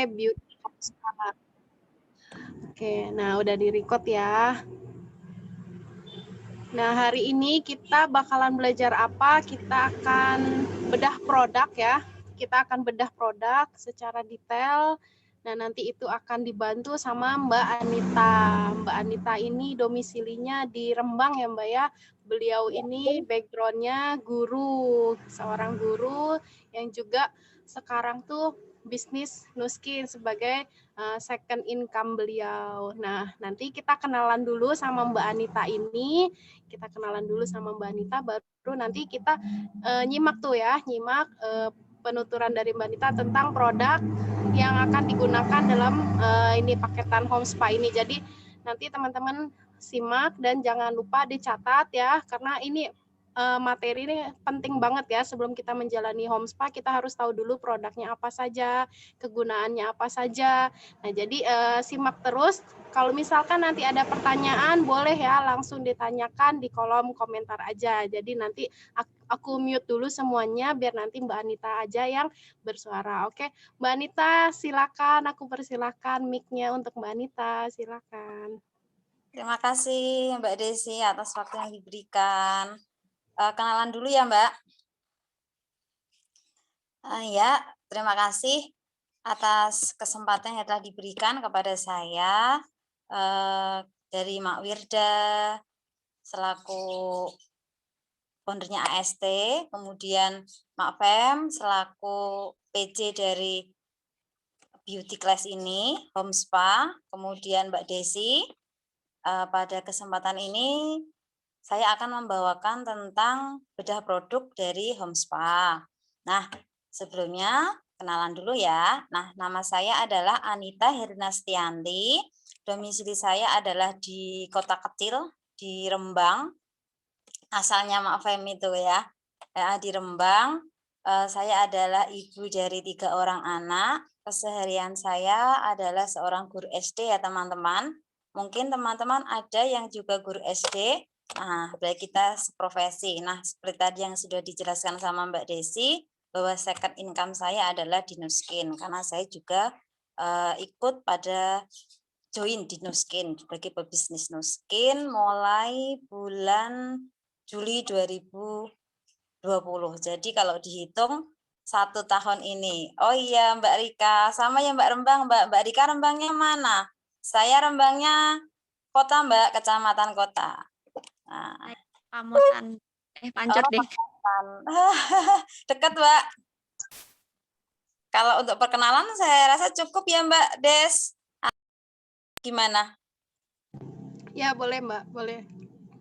Beauty Home Spa. Oke, nah udah di-record ya. Nah, hari ini kita bakalan belajar apa? Kita akan bedah produk ya. Kita akan bedah produk secara detail. Nah, nanti itu akan dibantu sama Mbak Anita. Mbak Anita ini domisilinya di Rembang ya Mbak ya. Beliau ini background-nya guru, seorang guru yang juga sekarang tuh bisnis Nuskin sebagai second income beliau. Nah, nanti kita kenalan dulu sama Mbak Anita ini. Kita kenalan dulu sama Mbak Anita, baru nanti kita nyimak tuh ya, nyimak penuturan dari Mbak Anita tentang produk yang akan digunakan dalam ini paketan home spa ini. Jadi nanti teman-teman simak dan jangan lupa dicatat ya, karena ini materi ini penting banget ya. Sebelum kita menjalani home spa, kita harus tahu dulu produknya apa saja, kegunaannya apa saja. Nah, jadi simak terus. Kalau misalkan nanti ada pertanyaan, boleh ya langsung ditanyakan di kolom komentar aja. Jadi nanti aku mute dulu semuanya, biar nanti Mbak Anita aja yang bersuara. Oke, Mbak Anita silakan, aku persilakan mic-nya untuk Mbak Anita, silakan. Terima kasih Mbak Desi atas waktu yang diberikan. Kenalan dulu ya Mbak. Ya, terima kasih atas kesempatan yang telah diberikan kepada saya dari Mak Wirda selaku foundernya AST, kemudian Mak Fem selaku PJ dari beauty class ini, home spa, kemudian Mbak Desi. Pada kesempatan ini saya akan membawakan tentang bedah produk dari home spa. Nah, sebelumnya kenalan dulu ya. Nah, nama saya adalah Anita Hirnastianti. Domisili saya adalah di kota kecil di Rembang. Asalnya Mak Fem itu ya. Di Rembang. Saya adalah ibu dari 3 orang anak. Keseharian saya adalah seorang guru SD ya teman-teman. Mungkin teman-teman ada yang juga guru SD. Nah, baik kita seprofesi. Nah, seperti tadi yang sudah dijelaskan sama Mbak Desi, bahwa second income saya adalah di Nuskin. Karena saya juga ikut pada join di Nuskin sebagai pebisnis Nuskin mulai bulan Juli 2020. Jadi kalau dihitung 1 tahun ini. Oh iya Mbak Rika, sama ya Mbak Rembang. Mbak Rika Rembangnya mana? Saya Rembangnya kota Mbak, kecamatan kota. Nah. Pamotan, Pancur deh. Dekat Mbak. Kalau untuk perkenalan saya rasa cukup ya Mbak Des. Gimana? Ya boleh Mbak, boleh.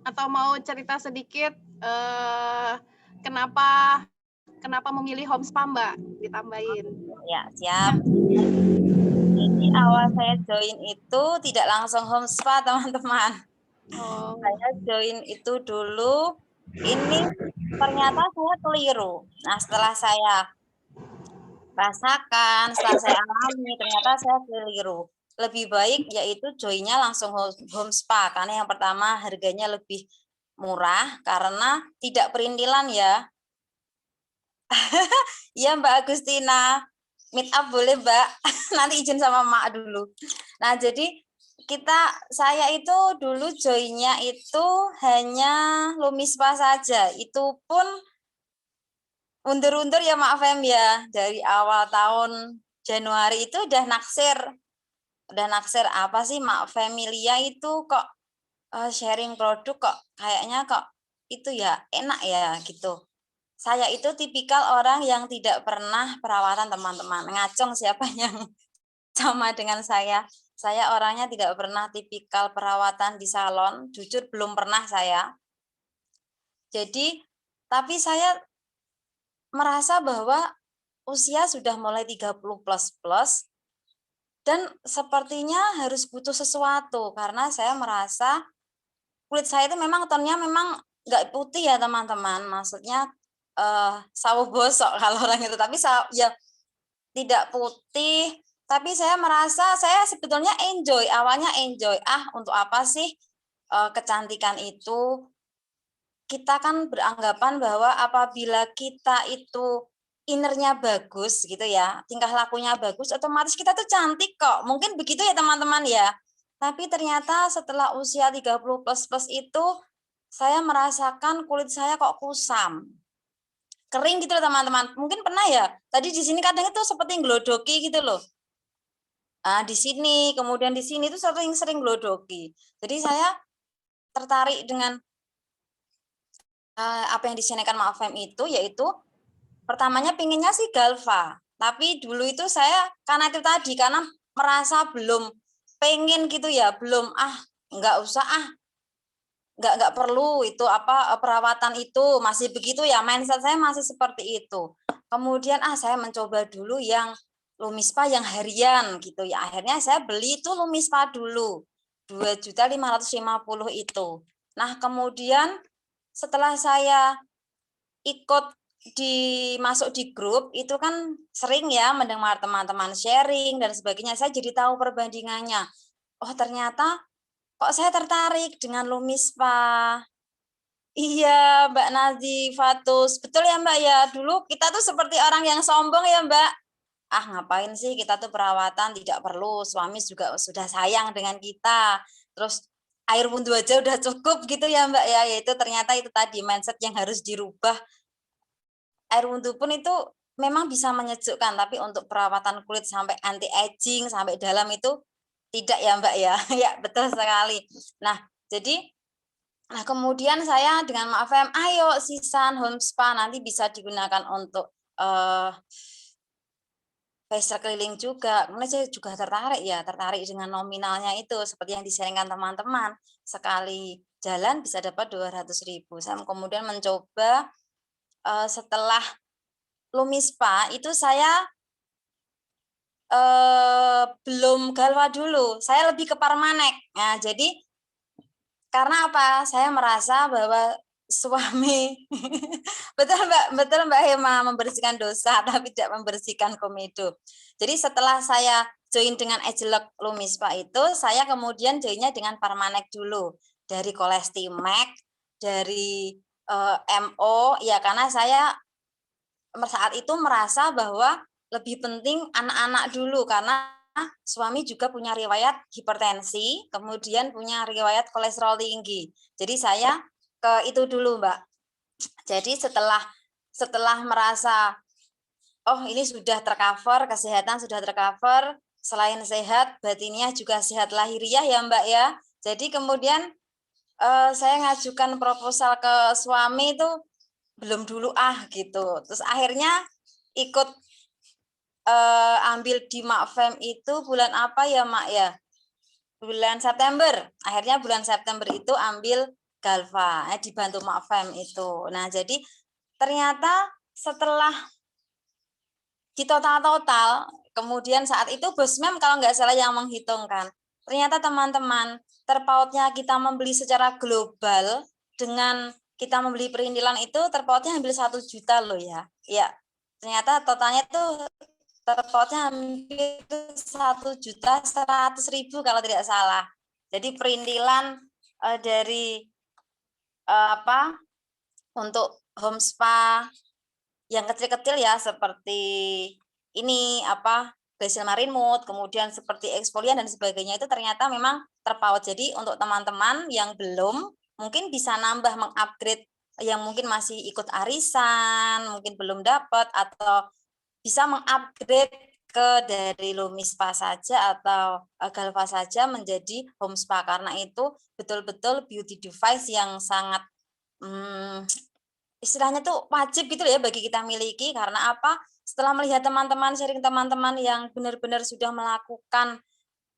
Atau mau cerita sedikit kenapa memilih home spa Mbak? Ditambahin. Ya siap. Jadi awal saya join itu tidak langsung home spa teman-teman. Saya join itu dulu, ini ternyata saya keliru. Nah setelah saya rasakan, setelah saya alami, ternyata saya keliru. Lebih baik yaitu joinnya langsung home spa, karena yang pertama harganya lebih murah, karena tidak perintilan ya. Iya Mbak Agustina, meet up boleh Mbak, nanti izin sama Mak dulu. Nah jadi saya itu dulu joinnya itu hanya Lumispa saja, itu pun undur-undur ya Mak Fem ya, dari awal tahun Januari itu udah naksir apa sih Mak Familia itu kok sharing produk kok kayaknya kok itu ya enak ya gitu. Saya itu tipikal orang yang tidak pernah perawatan teman-teman, ngacung siapa yang sama dengan saya. Saya orangnya tidak pernah tipikal perawatan di salon, jujur belum pernah saya. Jadi, tapi saya merasa bahwa usia sudah mulai 30 plus dan sepertinya harus butuh sesuatu karena saya merasa kulit saya itu memang tonnya memang nggak putih ya teman-teman, maksudnya sawo bosok kalau orang itu, tapi ya tidak putih, tapi saya merasa saya sebetulnya awalnya enjoy, untuk apa sih kecantikan itu, kita kan beranggapan bahwa apabila kita itu innernya bagus gitu ya, tingkah lakunya bagus, otomatis kita tuh cantik kok. Mungkin begitu ya teman-teman ya. Tapi ternyata setelah usia 30 plus itu, saya merasakan kulit saya kok kusam. Kering gitu loh teman-teman. Mungkin pernah ya, tadi di sini kadang itu seperti glodoki gitu loh. Di sini, kemudian di sini tuh sering glodoki. Jadi saya tertarik dengan apa yang disampaikan Mak Fem itu, yaitu pertamanya pinginnya sih Galva, tapi dulu itu saya karena itu tadi, karena merasa belum pengen gitu ya, belum nggak usah nggak perlu itu apa perawatan itu, masih begitu ya, mindset saya masih seperti itu. Kemudian saya mencoba dulu yang Lumispa yang harian gitu ya, akhirnya saya beli itu Lumispa dulu 2.550.000 itu. Nah kemudian setelah saya ikut masuk di grup itu kan sering ya mendengar teman-teman sharing dan sebagainya, saya jadi tahu perbandingannya. Oh ternyata kok saya tertarik dengan Lumispa. Iya Mbak Nazifatus, betul ya Mbak ya, dulu kita tuh seperti orang yang sombong ya Mbak. Ngapain sih kita tuh perawatan, tidak perlu, suami juga sudah sayang dengan kita, terus air wudhu aja udah cukup gitu ya Mbak ya. Yaitu ternyata itu tadi mindset yang harus dirubah. Air wudhu pun itu memang bisa menyejukkan, tapi untuk perawatan kulit sampai anti aging sampai dalam itu tidak ya Mbak ya. Ya betul sekali. Nah jadi kemudian saya dengan Mak Fem, ayo Sisan Home Spa nanti bisa digunakan untuk facial keliling juga. Kemudian saya juga tertarik dengan nominalnya itu seperti yang disarankan teman-teman, sekali jalan bisa dapat 200.000. Saya kemudian mencoba setelah Lumispa itu saya belum Galva dulu, saya lebih ke Parmanek. Nah, jadi karena apa? Saya merasa bahwa suami betul Mbak Hema, membersihkan dosa tapi tidak membersihkan komedo. Jadi setelah saya join dengan Agelok Lumispa itu, saya kemudian joinnya dengan Parmanek dulu, dari Colestimax, dari MO ya, karena saya saat itu merasa bahwa lebih penting anak-anak dulu karena suami juga punya riwayat hipertensi, kemudian punya riwayat kolesterol tinggi. Jadi saya ke itu dulu, Mbak. Jadi setelah merasa oh ini sudah tercover, kesehatan sudah tercover, selain sehat, batinnya juga sehat lahiriah ya, Mbak ya. Jadi kemudian saya ngajukan proposal ke suami itu belum dulu gitu. Terus akhirnya ikut ambil di Mak Fem itu bulan apa ya Mak ya? Bulan September. Akhirnya bulan September itu ambil Galva, dibantu Mak Fem itu. Nah jadi ternyata setelah di total, kemudian saat itu Bos Mem kalau nggak salah yang menghitungkan, ternyata teman-teman terpautnya kita membeli secara global dengan kita membeli perintilan itu terpautnya hampir 1 juta loh ya. Ya, ternyata totalnya itu terpautnya hampir 1.100.000 kalau tidak salah. Jadi perintilan dari untuk home spa yang kecil-kecil ya, seperti ini Basil Marine Mood, kemudian seperti eksfolian dan sebagainya, itu ternyata memang terpaut. Jadi untuk teman-teman yang belum, mungkin bisa nambah mengupgrade, yang mungkin masih ikut arisan, mungkin belum dapat, atau bisa mengupgrade ke dari Lumispa saja atau Galva saja menjadi home spa, karena itu betul-betul beauty device yang sangat istilahnya tuh wajib gitu ya bagi kita miliki. Karena apa? Setelah melihat teman-teman sharing, teman-teman yang benar-benar sudah melakukan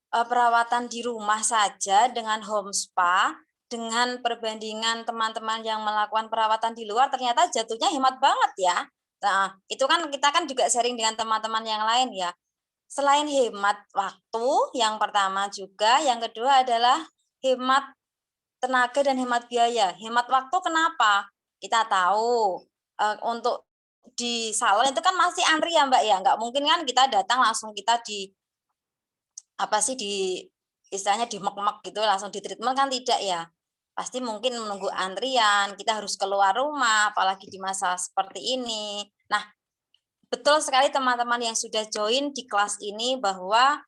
perawatan di rumah saja dengan home spa, dengan perbandingan teman-teman yang melakukan perawatan di luar, ternyata jatuhnya hemat banget ya. Nah, itu kan kita kan juga sharing dengan teman-teman yang lain ya. Selain hemat waktu, yang pertama juga, yang kedua adalah hemat tenaga dan hemat biaya. Hemat waktu kenapa? Kita tahu untuk di salon itu kan masih antri ya Mbak ya, nggak mungkin kan kita datang langsung kita di istilahnya di mek-mek gitu langsung di treatment, kan tidak ya. Pasti mungkin menunggu antrian, kita harus keluar rumah apalagi di masa seperti ini. Nah, betul sekali teman-teman yang sudah join di kelas ini bahwa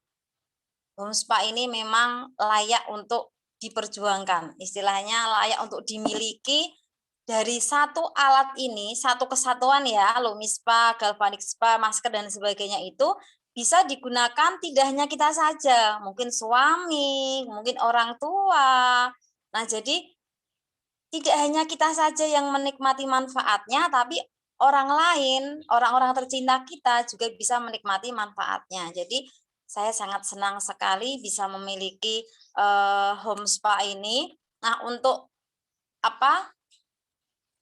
home spa ini memang layak untuk diperjuangkan. Istilahnya layak untuk dimiliki. Dari satu alat ini, satu kesatuan ya, Lumi Spa, Galvanic Spa, masker dan sebagainya itu bisa digunakan tidak hanya kita saja, mungkin suami, mungkin orang tua. Nah, jadi tidak hanya kita saja yang menikmati manfaatnya, tapi orang lain, orang-orang tercinta kita juga bisa menikmati manfaatnya. Jadi saya sangat senang sekali bisa memiliki home spa ini. Nah, untuk apa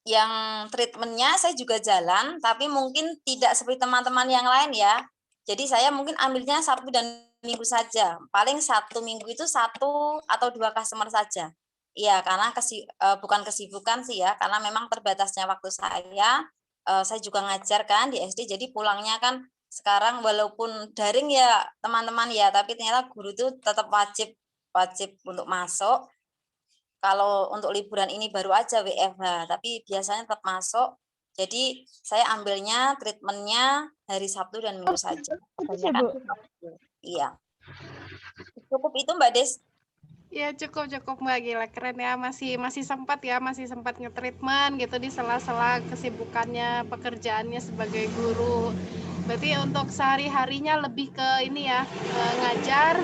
yang treatmentnya saya juga jalan, tapi mungkin tidak seperti teman-teman yang lain ya. Jadi saya mungkin ambilnya Sabtu dan Minggu saja. Paling Sabtu Minggu itu 1 atau 2 customer saja. Iya, karena bukan kesibukan sih ya, karena memang terbatasnya waktu saya. Saya juga ngajar kan di SD, jadi pulangnya kan sekarang walaupun daring ya teman-teman ya, tapi ternyata guru itu tetap wajib untuk masuk. Kalau untuk liburan ini baru aja WFH, tapi biasanya tetap masuk. Jadi saya ambilnya treatmentnya hari Sabtu dan Minggu saja. Kebanyakan Sabtu. Iya. Cukup itu Mbak Des. Ya cukup Mbak, gila keren ya, masih sempat nge-treatment gitu di sela-sela kesibukannya pekerjaannya sebagai guru. Berarti untuk sehari-harinya lebih ke ini ya, ngajar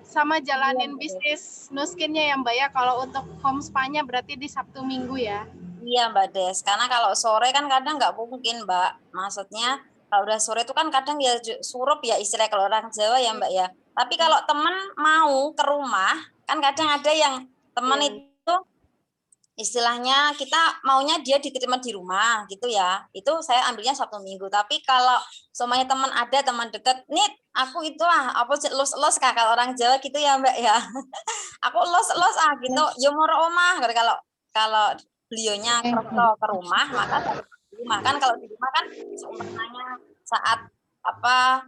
sama jalanin bisnis Nuskinnya ya Mbak ya. Kalau untuk home spa-nya berarti di Sabtu Minggu ya. Iya Mbak Des, karena kalau sore kan kadang nggak mungkin Mbak. Maksudnya kalau udah sore itu kan kadang ya surup ya istilah kalau orang Jawa ya Mbak ya. Tapi kalau teman mau ke rumah, kan kadang ada yang teman itu istilahnya kita maunya dia diterima di rumah gitu ya. Itu saya ambilnya Sabtu Minggu. Tapi kalau semuanya teman dekat, nih aku itulah apa los kalau orang Jawa gitu ya Mbak ya. Aku los gitu. Yo moro omah kalau beliaunya ke rumah maka di rumah kan kalau di rumah kan seumpamanya saat apa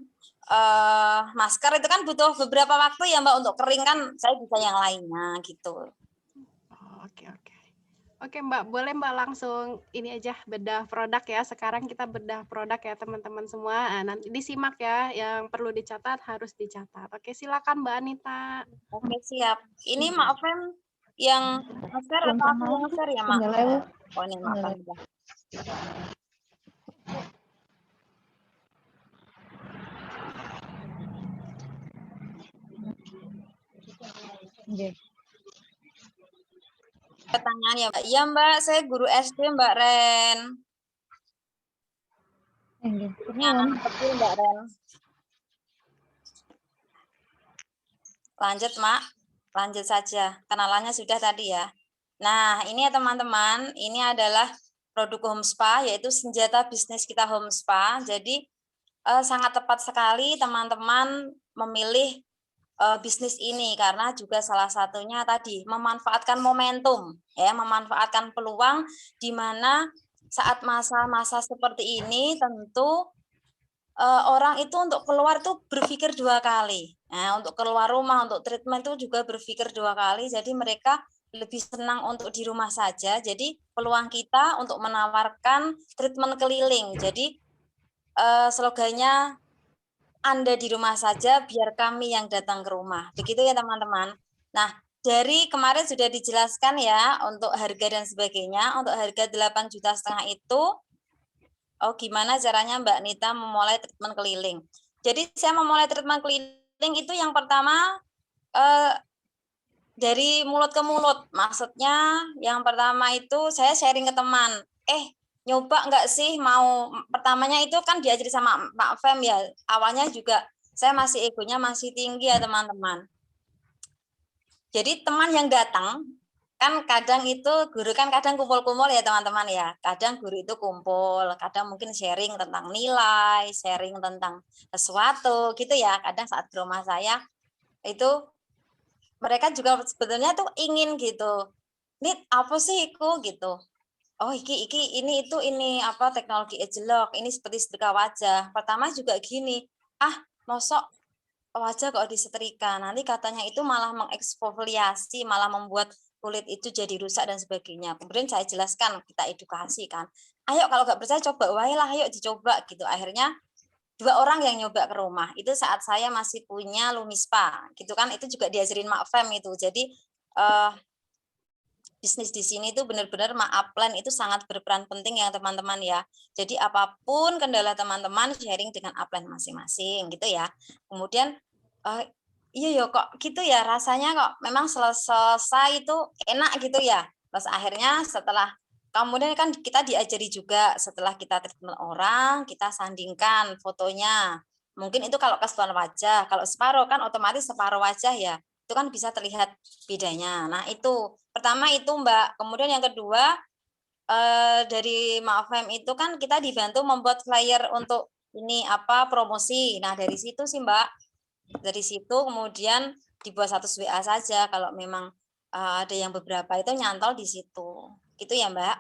masker itu kan butuh beberapa waktu ya Mbak untuk kering kan saya bisa yang lainnya gitu. Oke Mbak, boleh Mbak langsung ini aja bedah produk ya. Sekarang kita bedah produk ya teman-teman semua. Nah, nanti disimak ya, yang perlu dicatat harus dicatat. Oke, silakan Mbak Anita. Oke siap. Ini maaf yang masker atau aku yang masker ya Mak? Oh ini maaf. Pertanyaan ya Mbak. Iya Mbak, saya guru SD Mbak Ren. Mbak Ren. Lanjut Mak, lanjut saja. Kenalannya sudah tadi ya. Nah ini ya teman-teman, ini adalah produk home spa yaitu senjata bisnis kita home spa. Jadi sangat tepat sekali teman-teman memilih bisnis ini karena juga salah satunya tadi memanfaatkan momentum ya, memanfaatkan peluang di mana saat masa-masa seperti ini tentu orang itu untuk keluar tuh berpikir 2 kali. Nah, untuk keluar rumah untuk treatment itu juga berpikir 2 kali. Jadi mereka lebih senang untuk di rumah saja. Jadi peluang kita untuk menawarkan treatment keliling. Jadi slogannya Anda di rumah saja, biar kami yang datang ke rumah. Begitu ya teman-teman. Nah, dari kemarin sudah dijelaskan ya untuk harga dan sebagainya. Untuk harga 8,5 juta itu, gimana caranya Mbak Nita memulai treatment keliling. Jadi saya memulai treatment keliling itu yang pertama dari mulut ke mulut. Maksudnya yang pertama itu saya sharing ke teman. Nyoba nggak sih mau pertamanya itu kan diajari sama Pak Fem ya. Awalnya juga saya masih egonya masih tinggi ya teman-teman. Jadi teman yang datang kan kadang itu guru kan kadang kumpul-kumpul ya teman-teman ya. Kadang guru itu kumpul, kadang mungkin sharing tentang nilai, sharing tentang sesuatu gitu ya. Kadang saat di rumah saya itu mereka juga sebetulnya tuh ingin gitu. Nit apa sih iku gitu. Oh ini apa teknologi ageLOC, ini seperti setrika wajah. Pertama juga gini, mosok wajah kok disetrika, nanti katanya itu malah mengeksfoliasi, malah membuat kulit itu jadi rusak dan sebagainya. Kemudian saya jelaskan, kita edukasi kan, ayo kalau nggak percaya coba wae lah, ayo dicoba gitu. Akhirnya 2 orang yang nyoba ke rumah. Itu saat saya masih punya Lumispa gitu kan, itu juga diajarin Mak Fem itu. Jadi bisnis di sini itu benar-benar upline itu sangat berperan penting ya teman-teman ya. Jadi apapun kendala teman-teman sharing dengan upline masing-masing gitu ya. Kemudian iya ya kok gitu ya rasanya kok memang selesai itu enak gitu ya. Terus akhirnya setelah kemudian kan kita diajari juga setelah kita treatment orang, kita sandingkan fotonya. Mungkin itu kalau keseluruhan wajah, kalau separuh kan otomatis separuh wajah ya. Itu kan bisa terlihat bedanya. Nah, itu pertama itu Mbak. Kemudian yang kedua dari Mafem itu kan kita dibantu membuat flyer untuk ini apa promosi. Nah, dari situ sih Mbak. Dari situ kemudian dibuat status WA saja kalau memang ada yang beberapa itu nyantol di situ. Gitu ya, Mbak.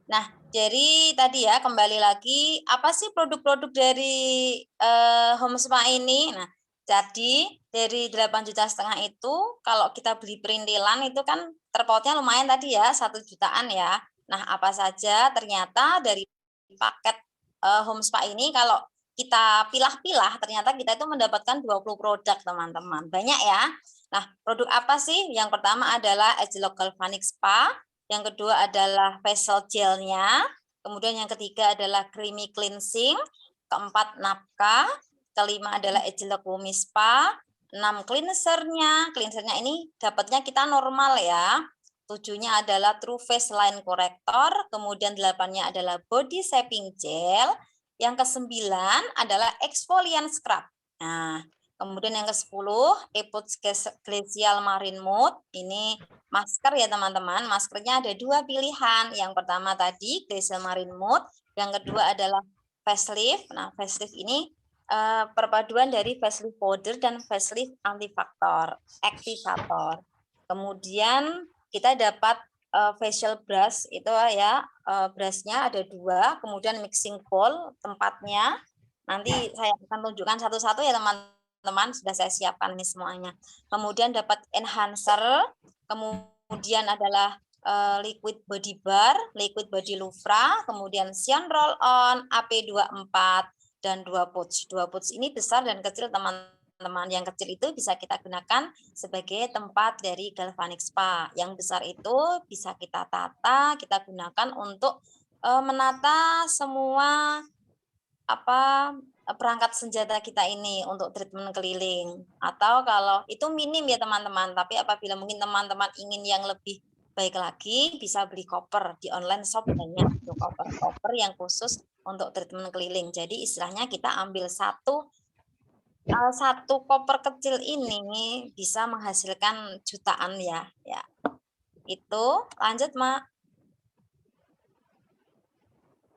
Nah, jadi tadi ya kembali lagi apa sih produk-produk dari Home Spa ini? Nah, jadi dari 8,5 juta itu kalau kita beli perintilan itu kan terpautnya lumayan tadi ya 1 jutaan ya. Nah, apa saja ternyata dari paket Home Spa ini kalau kita pilah-pilah ternyata kita itu mendapatkan 20 produk teman-teman. Banyak ya. Nah, produk apa sih? Yang pertama adalah Agelok Galvanic Spa. Yang kedua adalah facial gelnya, kemudian yang ketiga adalah creamy cleansing, keempat napka, kelima adalah Agelok Lumi Spa, 6 cleansernya ini dapatnya kita normal ya, 7-nya adalah True Face Line Corrector, kemudian 8-nya adalah Body Shaping Gel, yang ke-9 adalah Exfoliant Scrub. Nah, kemudian yang ke-10 Epoch Glacial Marine Mode, ini masker ya teman-teman, maskernya ada 2 pilihan. Yang pertama tadi Glacial Marine Mode, yang kedua adalah facelift. Nah, facelift ini perpaduan dari facelift powder dan facelift antifaktor, aktivator. Kemudian kita dapat facial brush itu ya, brushnya ada 2, kemudian mixing bowl tempatnya. Nanti saya akan tunjukkan satu-satu ya teman-teman, sudah saya siapkan ini semuanya. Kemudian dapat enhancer, kemudian adalah liquid body bar, liquid body loofah, kemudian cyan roll on, AP24 dan 2 pouch. 2 pouch ini besar dan kecil teman-teman. Yang kecil itu bisa kita gunakan sebagai tempat dari Galvanic Spa. Yang besar itu bisa kita tata, kita gunakan untuk menata semua perangkat senjata kita ini untuk treatment keliling. Atau kalau itu minim ya teman-teman, tapi apabila mungkin teman-teman ingin yang lebih baik lagi, bisa beli koper di online shop banyak itu koper-koper yang khusus untuk treatment keliling. Jadi istilahnya kita ambil satu koper kecil ini bisa menghasilkan jutaan ya. Itu lanjut Mak.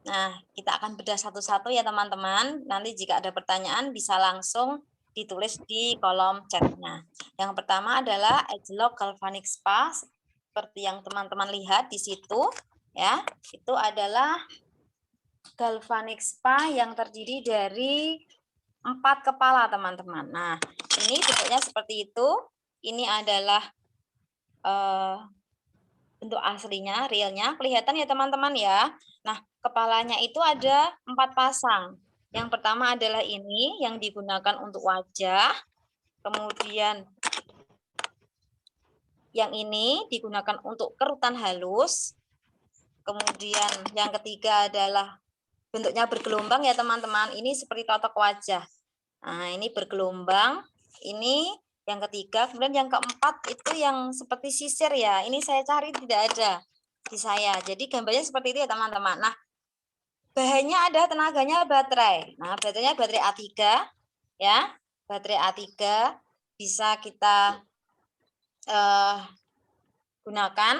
Nah, kita akan bedah satu-satu ya teman-teman. Nanti jika ada pertanyaan bisa langsung ditulis di kolom chatnya. Yang pertama adalah Agelok Galvanic Spa, seperti yang teman-teman lihat di situ. Ya, itu adalah Galvanic Spa yang terdiri dari 4 kepala teman-teman. Nah, ini bentuknya seperti itu. Ini adalah bentuk aslinya, realnya. Kelihatan ya teman-teman ya. Nah, kepalanya itu ada 4 pasang. Yang pertama adalah ini yang digunakan untuk wajah. Kemudian yang ini digunakan untuk kerutan halus. Kemudian yang ketiga adalah bentuknya bergelombang ya teman-teman. Ini seperti totok wajah. Nah, ini bergelombang. Ini yang ketiga. Kemudian yang keempat itu yang seperti sisir ya. Ini saya cari tidak ada di saya. Jadi gambarnya seperti itu ya teman-teman. Nah, bahannya ada, tenaganya baterai. Nah, baterainya baterai A3 ya. Baterai A3 bisa kita gunakan.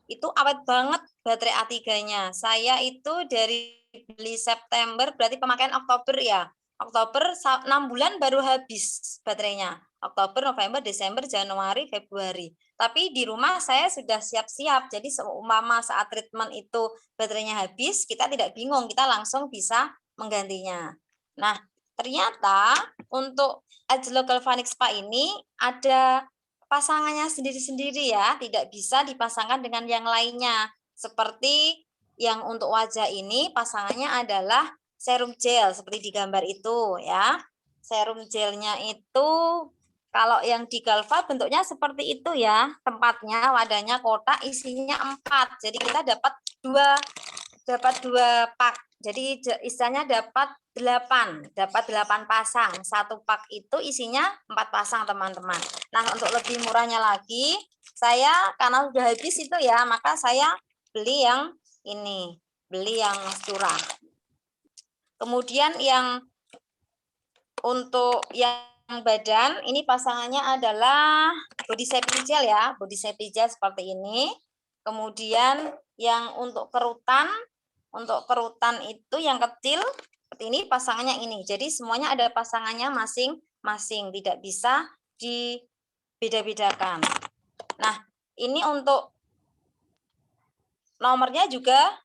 Itu awet banget baterai A3-nya. Saya itu dari beli September, berarti pemakaian Oktober ya. Oktober 6 bulan baru habis baterainya. Oktober, November, Desember, Januari, Februari. Tapi di rumah saya sudah siap-siap. Jadi seumpama saat treatment itu baterainya habis, kita tidak bingung, kita langsung bisa menggantinya. Nah, ternyata untuk Agelok Galvanic Spa ini ada pasangannya sendiri-sendiri ya, tidak bisa dipasangkan dengan yang lainnya. Seperti yang untuk wajah ini pasangannya adalah serum gel seperti di gambar itu ya. Serum gelnya itu kalau yang di Galva bentuknya seperti itu ya, tempatnya, wadahnya kotak, isinya 4. Jadi kita dapat dua pak. Jadi istilahnya dapat 8 pasang. Satu pak itu isinya 4 pasang, teman-teman. Nah, untuk lebih murahnya lagi, saya karena sudah habis itu ya, maka saya beli yang ini, beli yang curah. Kemudian yang untuk yang badan, ini pasangannya adalah body shaping gel ya, body shaping gel seperti ini. Kemudian yang untuk kerutan itu yang kecil seperti ini pasangannya ini. Jadi semuanya ada pasangannya masing-masing, tidak bisa dibeda-bedakan. Nah, ini untuk nomornya juga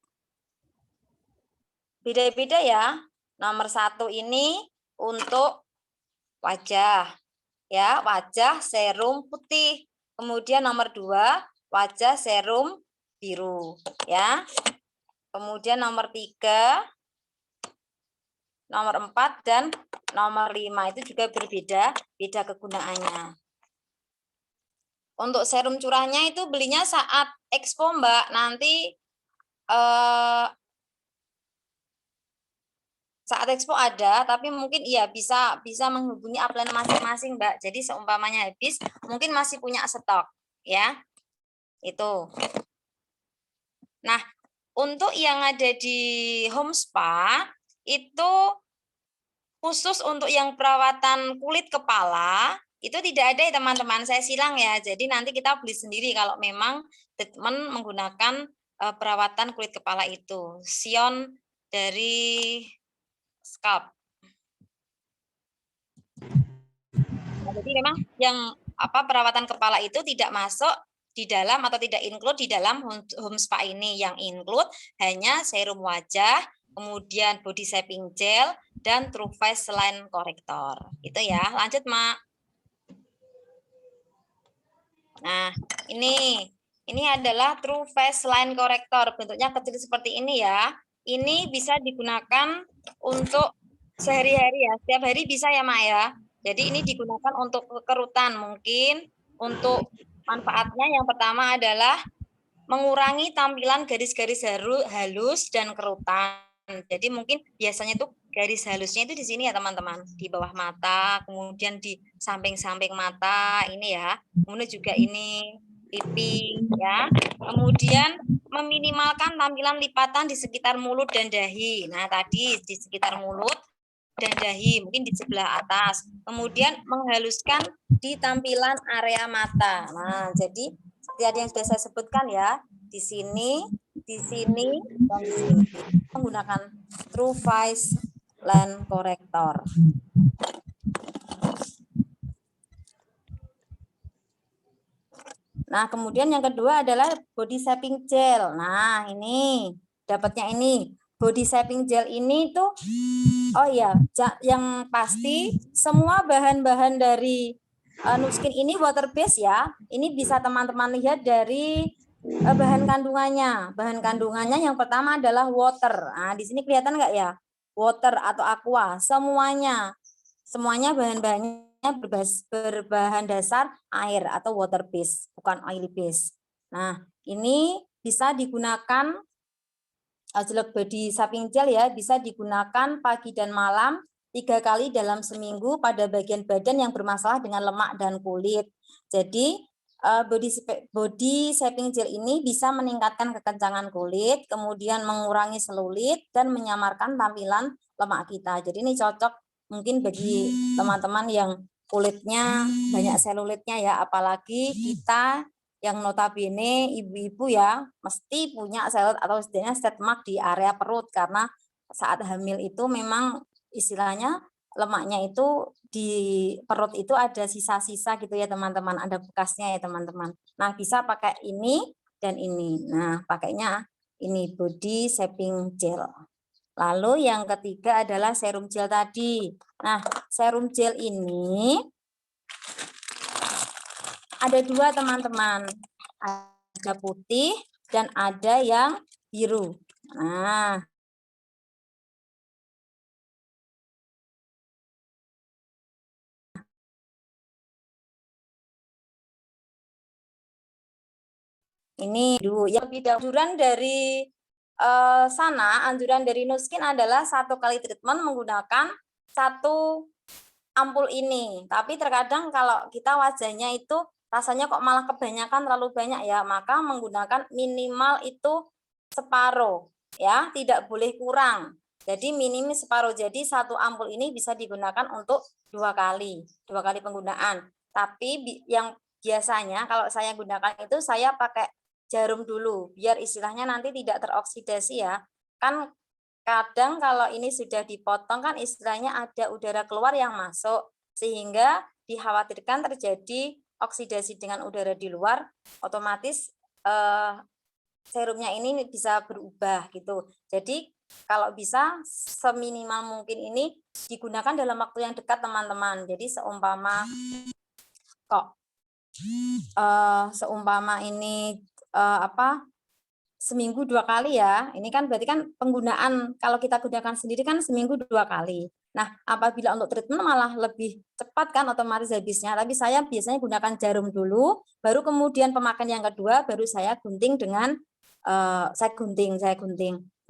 beda-beda ya. Nomor 1 ini untuk wajah ya, wajah serum putih. Kemudian nomor 2 wajah serum biru ya. Kemudian nomor 3, nomor 4 dan nomor 5 itu juga beda kegunaannya. Untuk serum curahnya itu belinya saat expo, Mbak. Nanti saat expo ada, tapi mungkin iya bisa menghubungi upline masing-masing, Mbak. Jadi seumpamanya habis, mungkin masih punya stok, ya. Itu. Nah, untuk yang ada di home spa itu khusus untuk yang perawatan kulit kepala itu tidak ada ya teman-teman, saya silang ya. Jadi nanti kita beli sendiri kalau memang treatment menggunakan perawatan kulit kepala itu. Sion dari scalp. Nah, jadi memang yang perawatan kepala itu tidak masuk di dalam atau tidak include di dalam home spa ini. Yang include hanya serum wajah, kemudian body shaping gel, dan True Face Line Corrector. Itu ya. Lanjut, Mak. Nah, ini adalah True Face Line Corrector. Bentuknya kecil seperti ini ya. Ini bisa digunakan untuk sehari-hari ya. Setiap hari bisa ya, Mak ya. Jadi ini digunakan untuk kerutan. Mungkin untuk manfaatnya yang pertama adalah mengurangi tampilan garis-garis halus dan kerutan. Jadi mungkin biasanya tuh garis halusnya itu di sini ya teman-teman, di bawah mata, kemudian di samping-samping mata ini ya, kemudian juga ini pipi ya. Kemudian meminimalkan tampilan lipatan di sekitar mulut dan dahi. Nah tadi di sekitar mulut dan dahi, mungkin di sebelah atas. Kemudian menghaluskan di tampilan area mata. Nah jadi seperti yang sudah saya sebutkan ya, di sini, dan di sini menggunakan True Face Line Corrector. Nah, kemudian yang kedua adalah body shaping gel. Nah, ini dapatnya ini. Body shaping gel ini tuh, oh ya, yang pasti semua bahan-bahan dari Nuskin ini water based ya. Ini bisa teman-teman lihat dari bahan kandungannya. Bahan kandungannya yang pertama adalah water. Nah, di sini kelihatan nggak ya? Water atau aqua. Semuanya bahan-bahannya berbahan dasar air atau water based, bukan oil based. Nah, ini bisa digunakan jelek body shaping gel ya, bisa digunakan pagi dan malam 3 kali dalam seminggu pada bagian badan yang bermasalah dengan lemak dan kulit. Jadi body shaping gel ini bisa meningkatkan kekencangan kulit, kemudian mengurangi selulit dan menyamarkan tampilan lemak kita. Jadi ini cocok mungkin bagi teman-teman yang kulitnya banyak selulitnya ya, apalagi kita yang notabene ibu-ibu ya mesti punya selut atau setidaknya stretch mark di area perut, karena saat hamil itu memang istilahnya lemaknya itu di perut itu ada sisa-sisa gitu ya teman-teman, ada bekasnya ya teman-teman. Nah bisa pakai ini dan ini. Nah pakainya ini body shaping gel. Lalu yang ketiga adalah serum gel tadi. Nah serum gel ini ada 2 teman-teman, ada putih dan ada yang biru. Nah, ini dulu yang lebih anjuran dari anjuran dari Nuskin adalah 1 kali treatment menggunakan 1 ampul ini. Tapi terkadang kalau kita wajahnya itu rasanya kok malah kebanyakan, terlalu banyak ya, maka menggunakan minimal itu separuh ya, tidak boleh kurang. Jadi minimal separuh. Jadi 1 ampul ini bisa digunakan untuk 2 kali penggunaan. Tapi yang biasanya kalau saya gunakan itu saya pakai jarum dulu biar istilahnya nanti tidak teroksidasi ya. Kan kadang kalau ini sudah dipotong kan istilahnya ada udara keluar yang masuk sehingga dikhawatirkan terjadi oksidasi dengan udara di luar, otomatis serumnya ini bisa berubah gitu. Jadi kalau bisa seminimal mungkin ini digunakan dalam waktu yang dekat teman-teman. Jadi seumpama ini seminggu 2 kali ya, ini kan berarti kan penggunaan kalau kita gunakan sendiri kan seminggu 2 kali. Nah, apabila untuk treatment malah lebih cepat kan otomatis habisnya, tapi saya biasanya gunakan jarum dulu, baru kemudian pemakaian yang kedua, baru saya gunting dengan, saya gunting.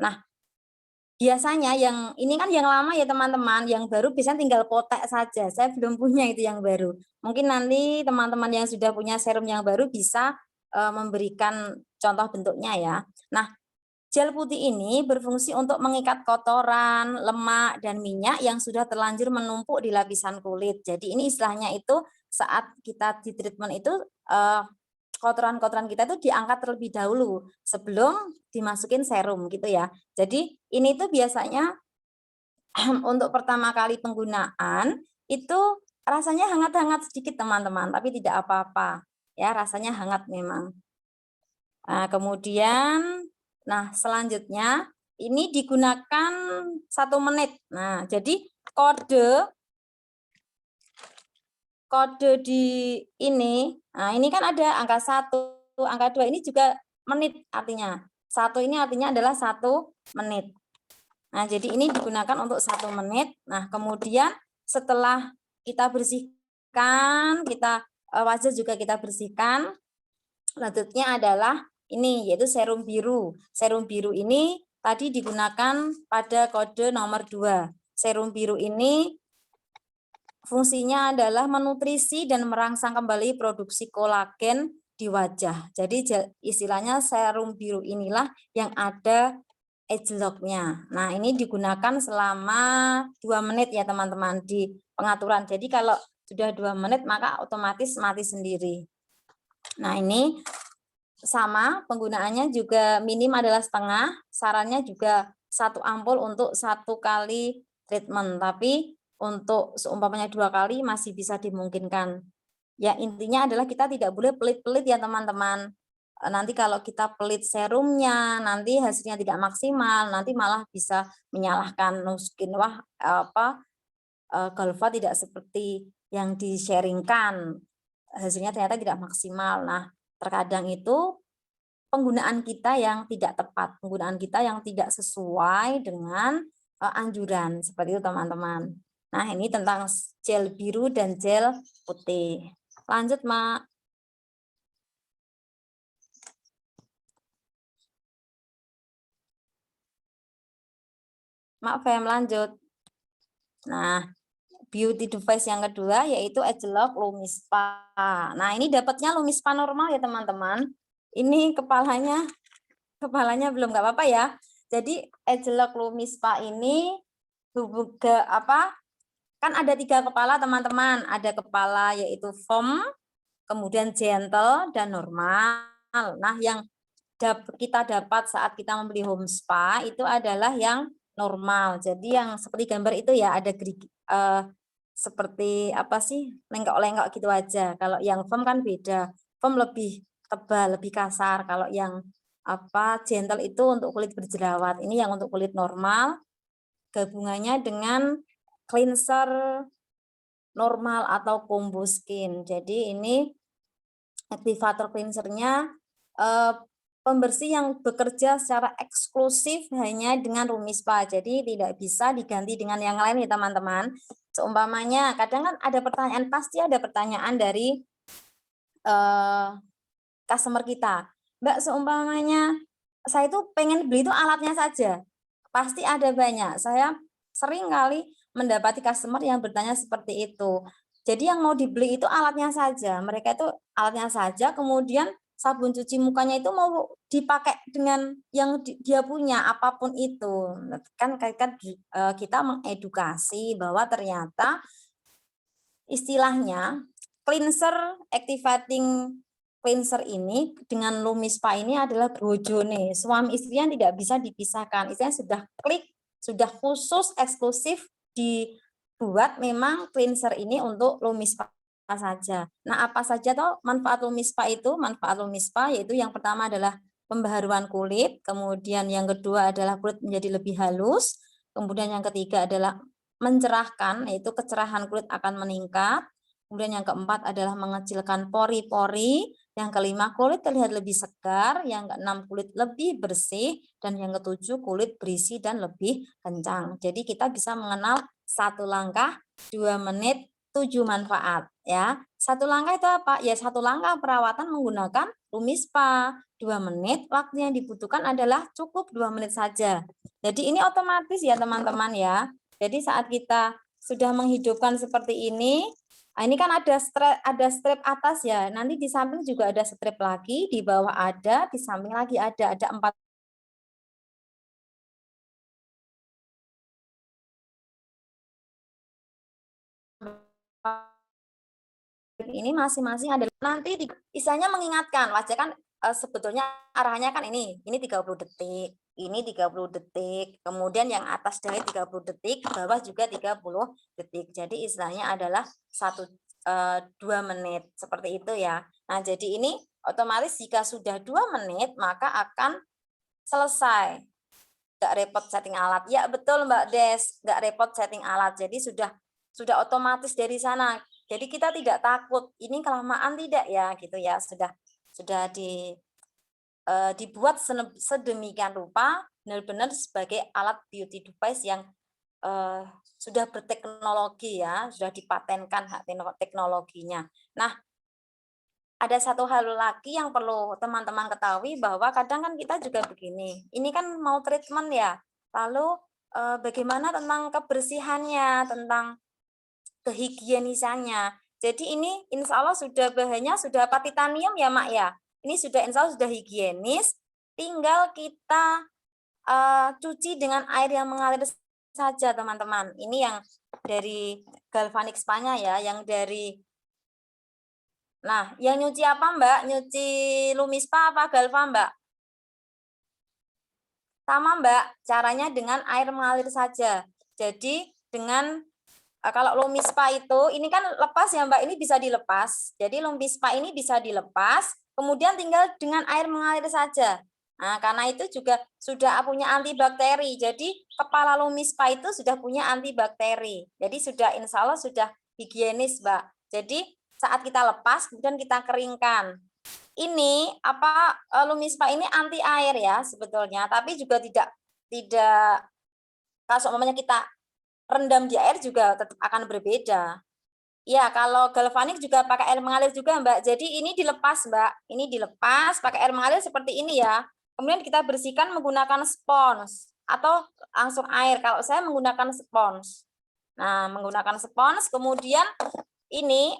Nah, biasanya yang ini kan yang lama ya teman-teman, yang baru biasanya tinggal potek saja, saya belum punya itu yang baru. Mungkin nanti teman-teman yang sudah punya serum yang baru bisa memberikan contoh bentuknya ya. Nah, gel putih ini berfungsi untuk mengikat kotoran, lemak, dan minyak yang sudah terlanjur menumpuk di lapisan kulit. Jadi ini istilahnya itu saat kita di treatment itu kotoran-kotoran kita itu diangkat terlebih dahulu sebelum dimasukin serum gitu ya. Jadi ini tuh biasanya untuk pertama kali penggunaan itu rasanya hangat-hangat sedikit teman-teman, tapi tidak apa-apa ya, rasanya hangat memang. Nah, kemudian selanjutnya ini digunakan 1 menit. Nah, jadi kode di ini, nah ini kan ada angka 1, angka 2 ini juga menit artinya. 1 ini artinya adalah 1 menit. Nah, jadi ini digunakan untuk 1 menit. Nah, kemudian setelah kita bersihkan, wajah juga kita bersihkan. Selanjutnya adalah ini yaitu serum biru. Serum biru ini tadi digunakan pada kode nomor 2. Serum biru ini fungsinya adalah menutrisi dan merangsang kembali produksi kolagen di wajah. Jadi istilahnya serum biru inilah yang ada age lock-nya. Nah, ini digunakan selama 2 menit ya teman-teman di pengaturan. Jadi kalau sudah 2 menit maka otomatis mati sendiri. Nah, ini sama penggunaannya juga minim adalah setengah, sarannya juga 1 ampul untuk 1 kali treatment, tapi untuk seumpamanya 2 kali masih bisa dimungkinkan. Ya intinya adalah kita tidak boleh pelit-pelit ya teman-teman. Nanti kalau kita pelit serumnya, nanti hasilnya tidak maksimal, nanti malah bisa menyalahkan Nuskin, wah Galva tidak seperti yang di-sharingkan, hasilnya ternyata tidak maksimal. Nah, terkadang itu penggunaan kita yang tidak tepat, penggunaan kita yang tidak sesuai dengan anjuran, seperti itu teman-teman. Nah, ini tentang gel biru dan gel putih. Lanjut, Mak. Mak Fem, lanjut. Nah, beauty device yang kedua yaitu Agelock Lumispa. Nah, ini dapatnya Lumispa normal ya teman-teman. Ini kepalanya belum nggak apa-apa ya. Jadi Agelock Lumispa ini kan ada 3 kepala teman-teman. Ada kepala yaitu foam, kemudian gentle dan normal. Nah, yang kita dapat saat kita membeli home spa itu adalah yang normal. Jadi yang seperti gambar itu ya ada seperti lengkok-lengkok gitu aja. Kalau yang foam kan beda. Foam lebih tebal, lebih kasar. Kalau yang gentle itu untuk kulit berjerawat. Ini yang untuk kulit normal. Gabungannya dengan cleanser normal atau combo skin. Jadi ini activator cleansernya pembersih yang bekerja secara eksklusif hanya dengan Rumispa. Jadi tidak bisa diganti dengan yang lain ya teman-teman. Seumpamanya kadang kan ada pertanyaan, pasti ada pertanyaan dari customer kita. Mbak, seumpamanya saya itu pengen beli itu alatnya saja. Pasti ada banyak. Saya sering kali mendapati customer yang bertanya seperti itu. Jadi yang mau dibeli itu alatnya saja. Mereka itu alatnya saja, kemudian sabun cuci mukanya itu mau dipakai dengan yang dia punya, apapun itu. Kan kita mengedukasi bahwa ternyata istilahnya cleanser, activating cleanser ini dengan Lumispa ini adalah brojone. Suami istri yang tidak bisa dipisahkan. Istilahnya sudah klik, sudah khusus eksklusif dibuat memang cleanser ini untuk Lumispa saja. Nah, apa saja toh manfaat Lumispa itu? Manfaat Lumispa yaitu yang pertama adalah pembaharuan kulit, kemudian yang kedua adalah kulit menjadi lebih halus, kemudian yang ketiga adalah mencerahkan, yaitu kecerahan kulit akan meningkat. Kemudian yang keempat adalah mengecilkan pori-pori. Yang kelima, kulit terlihat lebih segar. Yang keenam, kulit lebih bersih. Dan yang ketujuh, kulit berisi dan lebih kencang. Jadi kita bisa mengenal 1 langkah, 2 menit, 7 manfaat. Ya, 1 langkah itu apa? Ya 1 langkah perawatan menggunakan Lumispa. 2 menit, waktu yang dibutuhkan adalah cukup 2 menit saja. Jadi ini otomatis ya teman-teman ya. Jadi saat kita sudah menghidupkan seperti ini kan ada strap atas ya. Nanti di samping juga ada strap lagi, di bawah ada, di samping lagi ada 4. Ini masing-masing ada nanti istilahnya mengingatkan wajah kan sebetulnya arahnya kan ini 30 detik, ini 30 detik, kemudian yang atas dari 30 detik, bawah juga 30 detik. Jadi istilahnya adalah 2 menit seperti itu ya. Nah, jadi ini otomatis jika sudah 2 menit maka akan selesai. Nggak repot setting alat. Ya betul Mbak Des, nggak repot setting alat. Jadi sudah otomatis dari sana. Jadi kita tidak takut ini kelamaan tidak ya gitu ya. Sudah dibuat sedemikian rupa benar-benar sebagai alat beauty device yang sudah berteknologi ya, sudah dipatenkan hak teknologinya. Nah, ada satu hal lagi yang perlu teman-teman ketahui bahwa kadang kan kita juga begini, ini kan mau treatment ya, lalu bagaimana tentang kebersihannya, tentang kehigienisannya. Jadi ini insya Allah sudah bahannya sudah titanium ya Mak ya, ini sudah insya Allah sudah higienis, tinggal kita cuci dengan air yang mengalir saja teman-teman. Ini yang dari galvanik spa-nya ya, yang dari Nah, yang nyuci apa Mbak? Nyuci Lumispa apa Galva Mbak? Sama Mbak, caranya dengan air mengalir saja. Jadi dengan kalau Lumispa itu, ini kan lepas ya Mbak, ini bisa dilepas. Jadi Lumispa ini bisa dilepas, kemudian tinggal dengan air mengalir saja. Nah, karena itu juga sudah punya antibakteri. Jadi kepala Lumispa itu sudah punya antibakteri. Jadi sudah insya Allah sudah higienis Mbak. Jadi saat kita lepas kemudian kita keringkan. Ini Lumispa ini anti air ya sebetulnya, tapi juga tidak kalau umpamanya kita rendam di air juga tetap akan berbeda. Ya, kalau galvanik juga pakai air mengalir juga, Mbak. Jadi ini dilepas, Mbak. Ini dilepas pakai air mengalir seperti ini ya. Kemudian kita bersihkan menggunakan spons atau langsung air. Kalau saya menggunakan spons. Nah, menggunakan spons, kemudian ini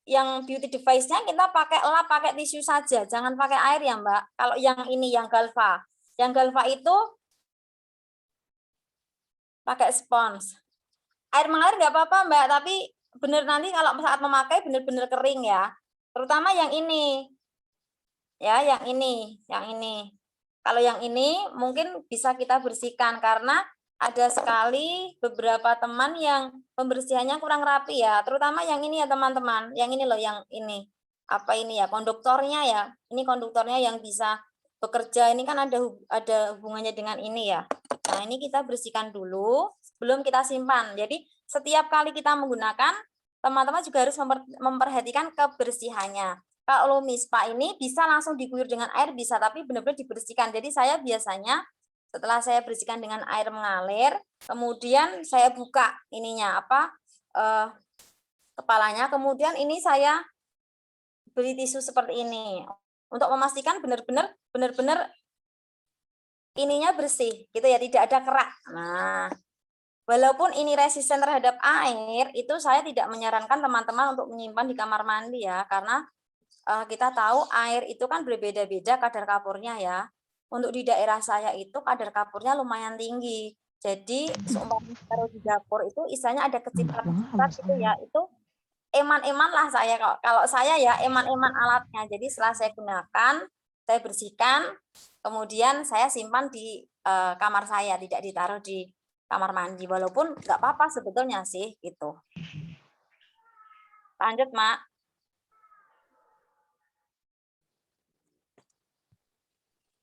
yang beauty device-nya kita pakai tisu saja, jangan pakai air ya Mbak. Kalau yang ini yang Galva itu pakai spons. Air mengalir nggak apa-apa Mbak, tapi benar nanti kalau saat memakai benar-benar kering ya. Terutama yang ini. Ya, yang ini. Kalau yang ini mungkin bisa kita bersihkan karena ada sekali beberapa teman yang pembersihannya kurang rapi ya, terutama yang ini ya teman-teman, yang ini loh, yang ini konduktornya ya, ini konduktornya yang bisa bekerja, ini kan ada hubungannya dengan ini ya. Nah ini kita bersihkan dulu sebelum kita simpan. Jadi setiap kali kita menggunakan, teman-teman juga harus memperhatikan kebersihannya. Kalau mispa ini bisa langsung diguyur dengan air bisa, tapi benar-benar dibersihkan. Jadi saya biasanya setelah saya bersihkan dengan air mengalir, kemudian saya buka ininya kepalanya, kemudian ini saya beri tisu seperti ini untuk memastikan benar-benar ininya bersih, gitu ya, tidak ada kerak. Nah, walaupun ini resisten terhadap air, itu saya tidak menyarankan teman-teman untuk menyimpan di kamar mandi ya, karena kita tahu air itu kan berbeda-beda kadar kapurnya ya. Untuk di daerah saya itu kadar kapurnya lumayan tinggi. Jadi seumpama taruh di dapur itu istilahnya ada kecipat-kecipat gitu ya. Itu eman-eman lah saya, kalau saya ya eman-eman alatnya. Jadi setelah saya gunakan, saya bersihkan, kemudian saya simpan di kamar saya, tidak ditaruh di kamar mandi. Walaupun nggak apa-apa sebetulnya sih gitu. Lanjut, Mak.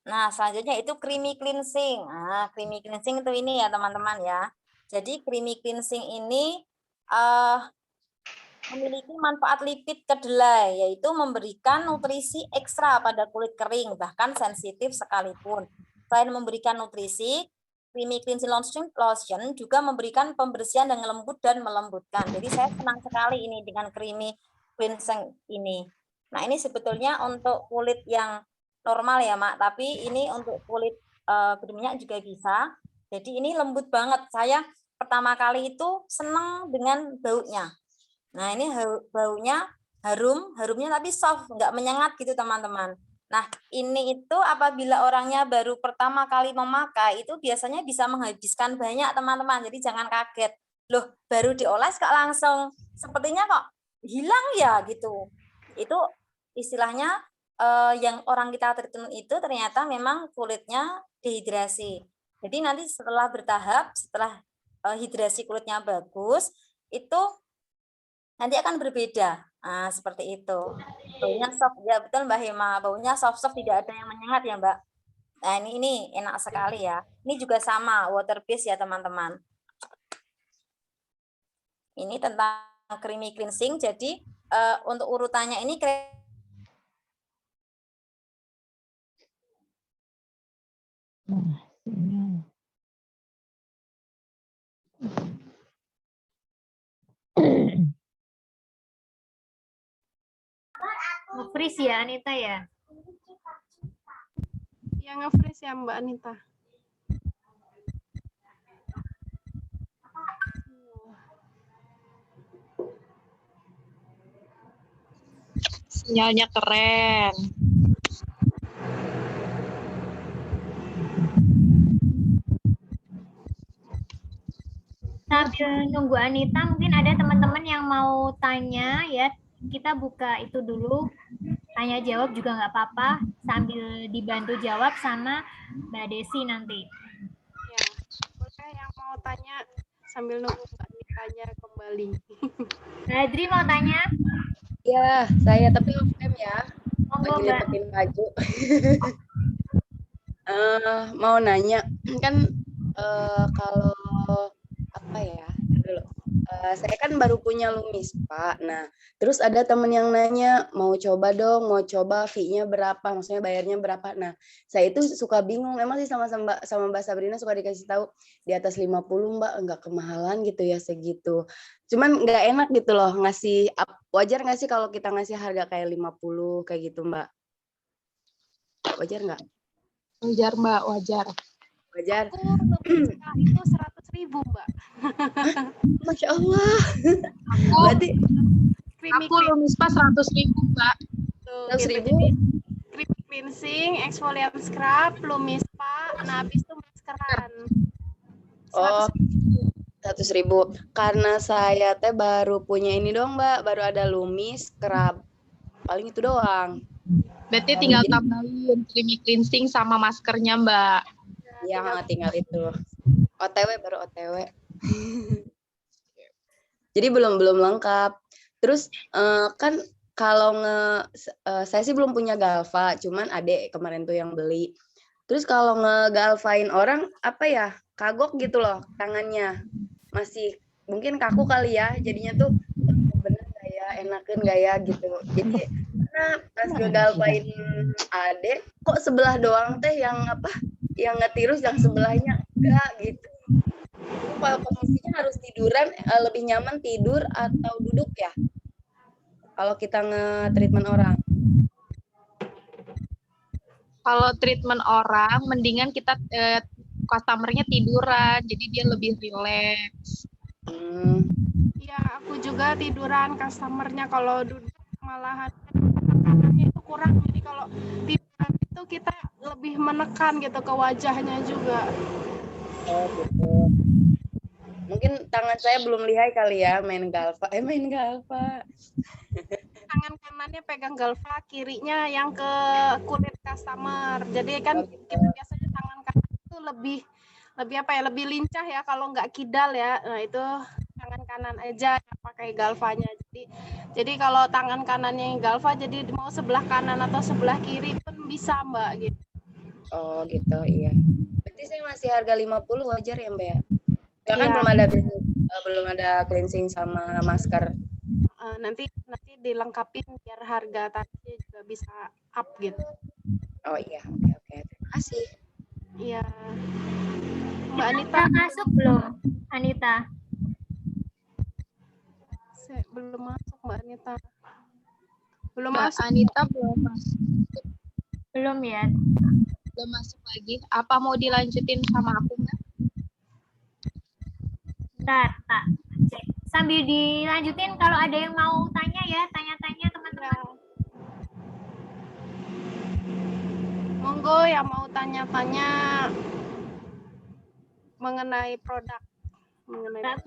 Nah, selanjutnya itu creamy cleansing. Nah, creamy cleansing itu ini ya, teman-teman ya. Jadi creamy cleansing ini memiliki manfaat lipid kedelai, yaitu memberikan nutrisi ekstra pada kulit kering, bahkan sensitif sekalipun. Selain memberikan nutrisi, creamy cleansing lotion juga memberikan pembersihan yang lembut dan melembutkan. Jadi saya senang sekali ini dengan creamy cleansing ini. Nah, ini sebetulnya untuk kulit yang normal ya, Mak, tapi ini untuk kulit berminyak juga bisa. Jadi ini lembut banget. Saya pertama kali itu senang dengan baunya. Nah, ini baunya harumnya tapi soft, nggak menyengat gitu, teman-teman. Nah, ini itu apabila orangnya baru pertama kali memakai, itu biasanya bisa menghabiskan banyak, teman-teman. Jadi jangan kaget. Loh, baru dioles kok langsung sepertinya kok hilang ya gitu. Itu istilahnya yang orang kita treatment itu ternyata memang kulitnya dehidrasi. Jadi nanti setelah bertahap, setelah hidrasi kulitnya bagus, itu nanti akan berbeda. Nah, seperti itu. Baunya soft, ya betul Mbak Hema. Baunya soft-soft, tidak ada yang menyengat ya Mbak. Nah, ini enak sekali ya. Ini juga sama, water based ya teman-teman. Ini tentang creamy cleansing. Jadi untuk urutannya ini Nge-freeze ya Anita ya? Yang nge-freeze ya Mbak Anita. Sinyalnya keren. Sambil nunggu Anita, mungkin ada teman-teman yang mau tanya ya. Kita buka itu dulu. Tanya jawab juga nggak apa-apa. Sambil dibantu jawab sama Mbak Desi nanti. Ya, boleh yang mau tanya sambil nunggu Mbak Anitanya kembali. Mbak Adri mau tanya? Ya, saya tapi off cam ya. Monggo Lagi Mbak. lipetin baju. Mau nanya kan kalau apa ya dulu, saya kan baru punya Lumis Pak. Nah, terus ada temen yang nanya mau coba dong, mau coba fee-nya berapa, maksudnya bayarnya berapa. Nah, saya itu suka bingung. Emang sih sama Mbak Sabrina suka dikasih tahu di atas 50 Mbak, enggak kemahalan gitu ya segitu. Cuman nggak enak gitu loh ngasih, wajar nggak sih kalau kita ngasih harga kayak 50 kayak gitu Mbak? Wajar nggak? Wajar Mbak, wajar. Wajar. Aku itu 100.000 Mbak. Masya Allah. Aku, Berarti aku Lumispa 100.000 Mbak. Tuh, 100.000. gitu. Jadi creamy cleansing, exfoliant scrub, Lumispa, nah habis itu maskeran. Oh, 100.000. Karena saya teh baru punya ini dong Mbak, baru ada Lumis, scrub. Paling itu doang. Berarti tinggal tambahin creamy cleansing sama maskernya Mbak. Ya, tinggal itu. OTW baru OTW. Jadi belum lengkap. Terus kan kalau saya sih belum punya Galva, cuman adek kemarin tuh yang beli. Terus kalau ngegalvain orang apa ya, kagok gitu loh tangannya, masih mungkin kaku kali ya, jadinya tuh bener nggak ya, enakan nggak ya gitu. Jadi gimana pas ngegalvain adek kok sebelah doang teh yang yang ngetirus, yang sebelahnya enggak gitu. Kalau posisinya harus tiduran, lebih nyaman tidur atau duduk ya kalau kita nge-treatment orang? Kalau treatment orang, mendingan kita customer-nya tiduran, jadi dia lebih rileks. Iya, aku juga tiduran customernya. Kalau duduk malahan tekanannya itu kurang. Jadi kalau tiduran itu kita lebih menekan gitu ke wajahnya juga. Oh gitu. Mungkin tangan saya belum lihai kali ya main galva. Tangan kanannya pegang galva, kirinya yang ke kulit customer. Jadi kan kita biasanya tangan kanan itu lebih lincah ya kalau nggak kidal ya. Nah itu tangan kanan aja yang pakai galvanya. Jadi kalau tangan kanannya yang galva, jadi mau sebelah kanan atau sebelah kiri pun bisa Mbak gitu. Oh gitu, iya. Berarti saya masih harga 50 wajar ya Mbak ya? Ya kan Iya. belum ada cleansing sama masker. Nanti dilengkapin biar harga tadi juga bisa up gitu. Oh iya, oke. Terima kasih. Iya. Mbak Anita masuk belum, Anita? Belum masuk Mbak Anita. Belum Mbak masuk. Anita belum masuk. Belum ya? Belum masuk lagi. Apa mau dilanjutin sama aku, Mbak? Bentar, tak cek. Sambil dilanjutin, kalau ada yang mau tanya ya, tanya-tanya teman-teman. Ya. Monggo yang mau tanya-tanya mengenai produk.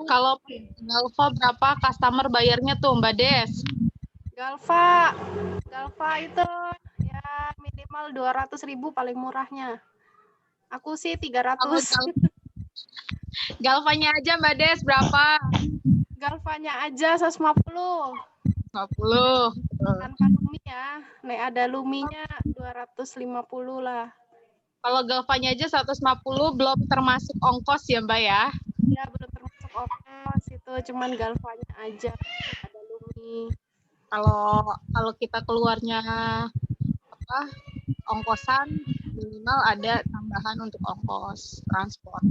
Kalau Galva berapa customer bayarnya tuh, Mbak Des? Galva itu ya minimal 200.000 paling murahnya. Aku sih 300. Galvanya aja Mbak Des berapa? Galvanya aja 150. 50. Tanpa lumi ya. Nek ada luminya 250 lah. Kalau Galvanya aja 150 belum termasuk ongkos ya Mbak ya? Ya belum termasuk ongkos, itu cuman Galvanya aja ada lumi. Kalau kita keluarnya ongkosan minimal ada tambahan untuk ongkos transport.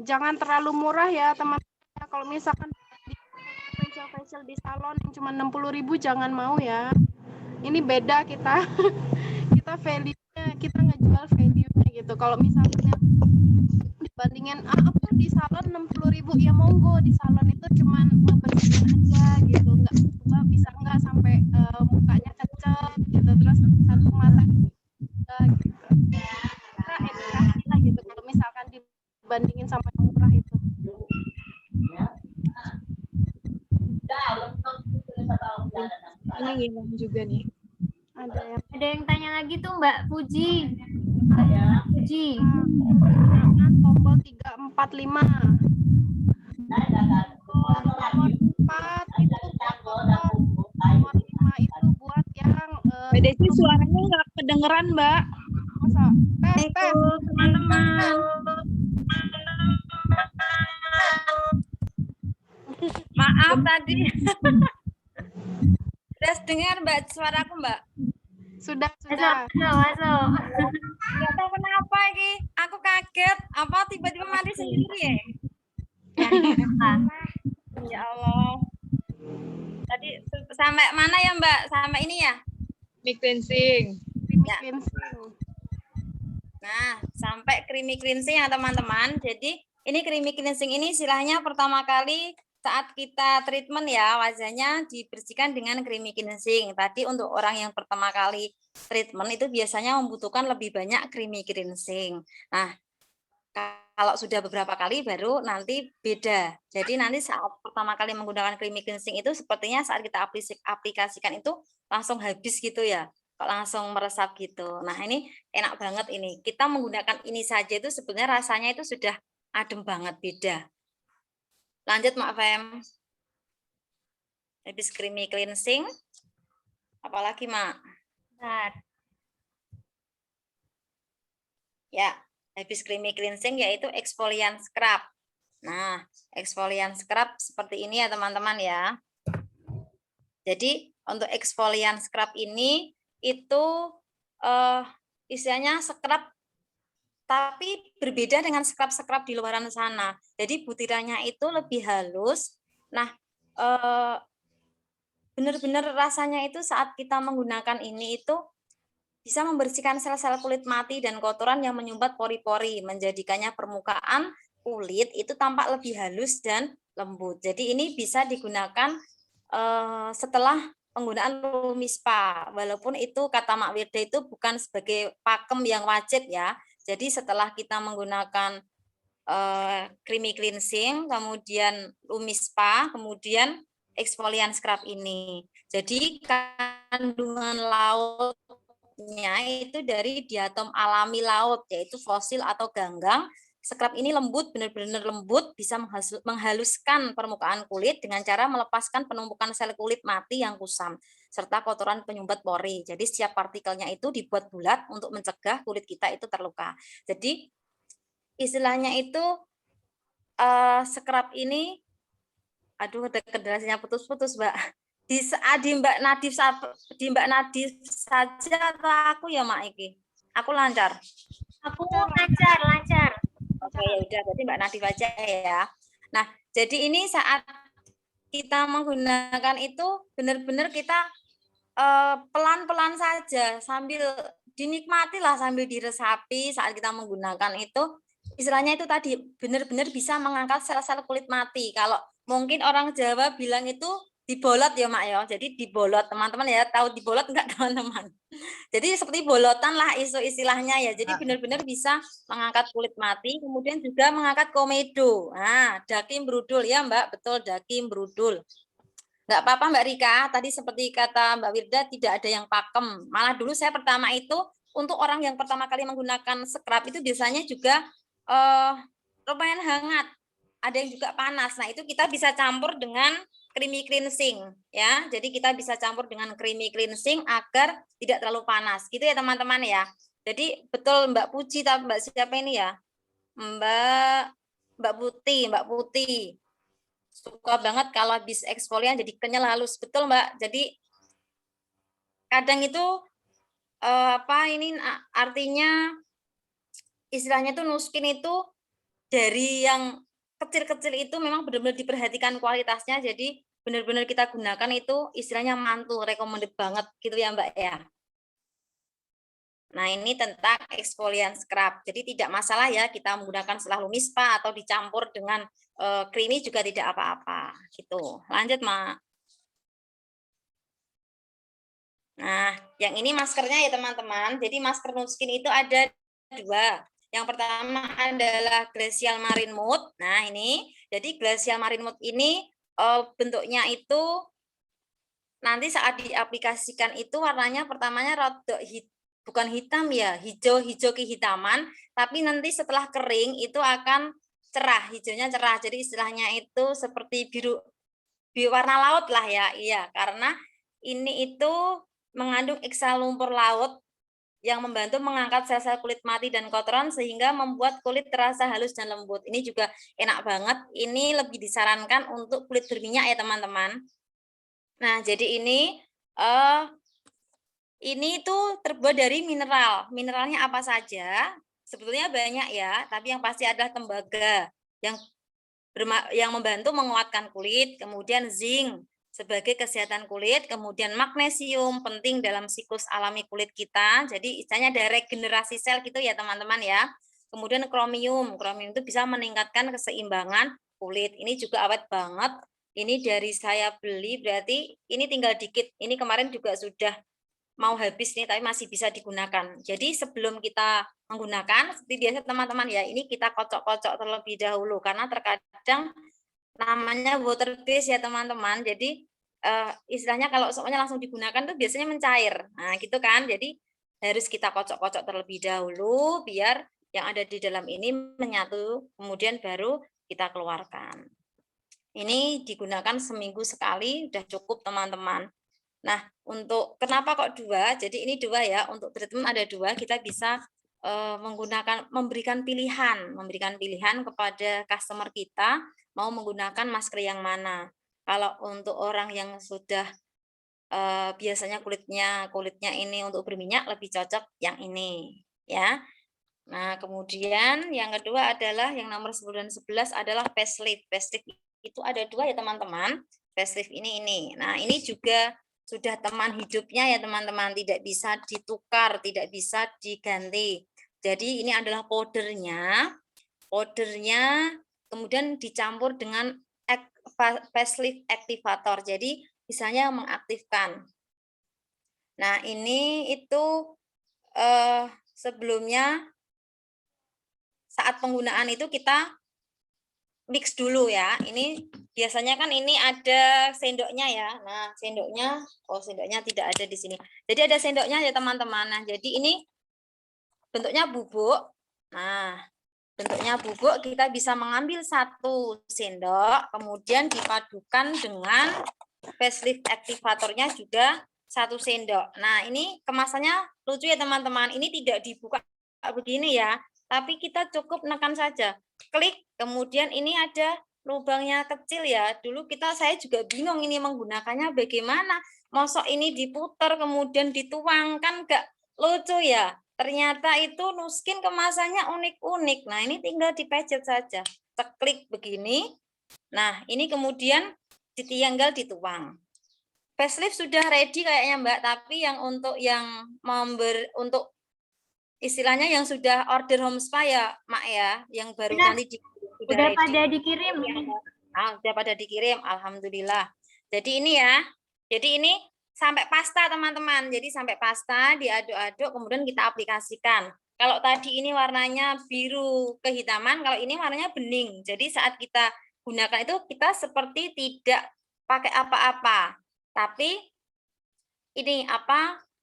Jangan terlalu murah ya teman-teman. Kalau misalkan facial di salon yang cuma 60.000 jangan mau ya. Ini beda kita. Kita value-nya, kita ngejual value-nya gitu. Kalau misalnya dibandingin apa di salon 60.000 ya monggo, di salon itu cuma ngebersihin aja gitu. Enggak bisa enggak sampai mukanya kecel gitu, terus kantung mata gitu. Kita edukasi lah gitu kalau misalkan dibandingin sama yang murah itu. Ini hilang juga nih. Ada yang tanya lagi tuh Mbak Puji. Puji. Tombol 345. Nomor 4 itu buat potong. Nomor 5 itu buat yang Mbak Desi suaranya nggak kedengeran Mbak. masa tes Teman-teman. Maaf tadi. Sudah dengar Mbak suaraku Mbak? sudah Masuk. Nggak tahu kenapa ini. Aku kaget. Apa tiba-tiba mati sendiri ya? Ya Allah. Tadi sampai mana ya Mbak? Sampai ini ya? Ini cleansing. Ya. Nah, sampai creamy cleansing ya teman-teman. Jadi ini creamy cleansing ini istilahnya pertama kali saat kita treatment ya, wajahnya dibersihkan dengan creamy cleansing. Tadi untuk orang yang pertama kali treatment itu biasanya membutuhkan lebih banyak creamy cleansing. Nah, kalau sudah beberapa kali baru nanti beda. Jadi nanti saat pertama kali menggunakan creamy cleansing itu sepertinya saat kita aplikasikan itu langsung habis gitu ya. Kok langsung meresap gitu. Nah, ini enak banget ini. Kita menggunakan ini saja itu sebenarnya rasanya itu sudah adem banget, beda. Lanjut Mak Fem. Habis creamy cleansing. Apalagi Mak? Bentar. Ya, habis creamy cleansing yaitu exfoliant scrub. Nah, exfoliant scrub seperti ini ya teman-teman ya. Jadi untuk eksfolian scrub ini itu istilahnya scrub tapi berbeda dengan scrub-scrub di luaran sana. Jadi butirannya itu lebih halus. Nah, benar-benar rasanya itu saat kita menggunakan ini itu bisa membersihkan sel-sel kulit mati dan kotoran yang menyumbat pori-pori, menjadikannya permukaan kulit itu tampak lebih halus dan lembut. Jadi ini bisa digunakan setelah penggunaan Lumispa, walaupun itu kata Mak Wirda itu bukan sebagai pakem yang wajib ya. Jadi setelah kita menggunakan creamy cleansing, kemudian Lumispa, kemudian eksfolian scrub ini. Jadi kandungan lautnya itu dari diatom alami laut, yaitu fosil atau ganggang. Scrub ini lembut, benar-benar lembut, bisa menghaluskan permukaan kulit dengan cara melepaskan penumpukan sel kulit mati yang kusam, serta kotoran penyumbat pori. Jadi setiap partikelnya itu dibuat bulat untuk mencegah kulit kita itu terluka. Jadi istilahnya itu scrub ini, aduh kendalanya putus-putus Mbak. Di Mbak Nadif saja atau aku ya Mak Iki? Aku lancar. Aku lancar. Oke, ya udah, berarti Mbak Nadif aja ya. Nah, jadi ini saat kita menggunakan itu benar-benar kita pelan-pelan saja sambil dinikmati lah, sambil diresapi saat kita menggunakan itu. Istilahnya itu tadi benar-benar bisa mengangkat sel-sel kulit mati. Kalau mungkin orang Jawa bilang itu dibolot ya Mak ya. Jadi dibolot, teman-teman ya, tahu dibolot enggak teman-teman? Jadi seperti bolotan lah istilahnya ya. Jadi benar-benar bisa mengangkat kulit mati, kemudian juga mengangkat komedo. Nah, dakim brudul ya Mbak, betul dakim brudul. Enggak apa-apa Mbak Rika, tadi seperti kata Mbak Wirda tidak ada yang pakem. Malah dulu saya pertama itu untuk orang yang pertama kali menggunakan scrub itu biasanya juga lumayan hangat, ada yang juga panas. Nah itu kita bisa campur dengan creamy cleansing ya. Jadi kita bisa campur dengan creamy cleansing agar tidak terlalu panas. Gitu ya teman-teman ya. Jadi betul Mbak Puji, Mbak siapa ini ya? Mbak Putih. Suka banget kalau habis eksfolian jadi kenyal halus. Betul Mbak. Jadi kadang itu ini artinya istilahnya tuh nuskin itu dari yang kecil-kecil itu memang benar-benar diperhatikan kualitasnya, jadi benar-benar kita gunakan itu istilahnya mantul, recommended banget gitu ya Mbak ya. Nah ini tentang eksfolian scrub, jadi tidak masalah ya kita menggunakan setelah Lumispa atau dicampur dengan creamy juga tidak apa-apa gitu. Lanjut Mak. Nah yang ini maskernya ya teman-teman, jadi masker nuskin itu ada 2. Yang pertama adalah Glacial Marine Mud. Nah, ini. Jadi Glacial Marine Mud ini bentuknya itu nanti saat diaplikasikan itu warnanya pertamanya rada bukan hitam ya, hijau kehitaman, tapi nanti setelah kering itu akan cerah, hijaunya cerah. Jadi istilahnya itu seperti biru warna laut lah ya. Iya, karena ini itu mengandung ekstrak lumpur laut yang membantu mengangkat sel-sel kulit mati dan kotoran sehingga membuat kulit terasa halus dan lembut. Ini juga enak banget. Ini lebih disarankan untuk kulit berminyak ya teman-teman. Nah, jadi ini tuh terbuat dari mineral. Mineralnya apa saja? Sebetulnya banyak ya, tapi yang pasti adalah tembaga yang membantu menguatkan kulit, kemudian zinc sebagai kesehatan kulit, kemudian magnesium penting dalam siklus alami kulit kita, jadi istilahnya ada regenerasi sel gitu ya teman-teman ya. Kemudian kromium itu bisa meningkatkan keseimbangan kulit, ini juga awet banget, ini dari saya beli berarti ini tinggal dikit, ini kemarin juga sudah mau habis nih tapi masih bisa digunakan. Jadi sebelum kita menggunakan seperti biasa teman-teman ya, ini kita kocok-kocok terlebih dahulu karena terkadang namanya water base ya teman-teman. Jadi istilahnya kalau semuanya langsung digunakan tuh biasanya mencair. Nah, gitu kan. Jadi harus kita kocok-kocok terlebih dahulu biar yang ada di dalam ini menyatu, kemudian baru kita keluarkan. Ini digunakan seminggu sekali udah cukup teman-teman. Nah, untuk kenapa kok 2? Jadi ini 2 ya. Untuk treatment ada 2, kita bisa memberikan pilihan kepada customer kita mau menggunakan masker yang mana. Kalau untuk orang yang sudah biasanya kulitnya ini untuk berminyak lebih cocok yang ini ya. Nah, kemudian yang kedua adalah yang nomor 10 dan 11 adalah facelift. Facelift itu ada 2 ya teman-teman. Facelift ini. Nah, ini juga sudah teman hidupnya ya teman-teman, tidak bisa ditukar, tidak bisa diganti. Jadi ini adalah powdernya kemudian dicampur dengan facelift activator. Jadi misalnya mengaktifkan. Nah, ini itu sebelumnya saat penggunaan itu kita mix dulu ya. Ini biasanya kan ini ada sendoknya ya. Nah, sendoknya tidak ada di sini. Jadi ada sendoknya ya teman-teman. Nah, jadi ini bentuknya bubuk. Nah, bentuknya bubuk kita bisa mengambil 1 sendok, kemudian dipadukan dengan facelift activatornya juga 1 sendok. Nah, ini kemasannya lucu ya teman-teman. Ini tidak dibuka begini ya. Tapi kita cukup menekan saja, klik, kemudian ini ada lubangnya kecil ya. Dulu saya juga bingung ini menggunakannya bagaimana. Mosok ini diputar kemudian dituang, kan gak lucu ya. Ternyata itu Nuskin kemasannya unik-unik. Nah, ini tinggal dipencet saja, klik begini. Nah, ini kemudian tinggal dituang. Facelift sudah ready kayaknya Mbak, tapi yang untuk untuk istilahnya yang sudah order home spa ya, Mak ya, yang baru nanti udah pada dikirim. Sudah pada dikirim, alhamdulillah. Jadi ini ya. Jadi ini sampai pasta teman-teman. Jadi sampai pasta diaduk-aduk kemudian kita aplikasikan. Kalau tadi ini warnanya biru kehitaman, kalau ini warnanya bening. Jadi saat kita gunakan itu kita seperti tidak pakai apa-apa. Tapi ini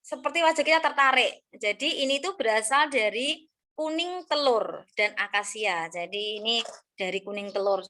seperti wajah kita tertarik. Jadi ini tuh berasal dari kuning telur dan akasia. Jadi ini dari kuning telur.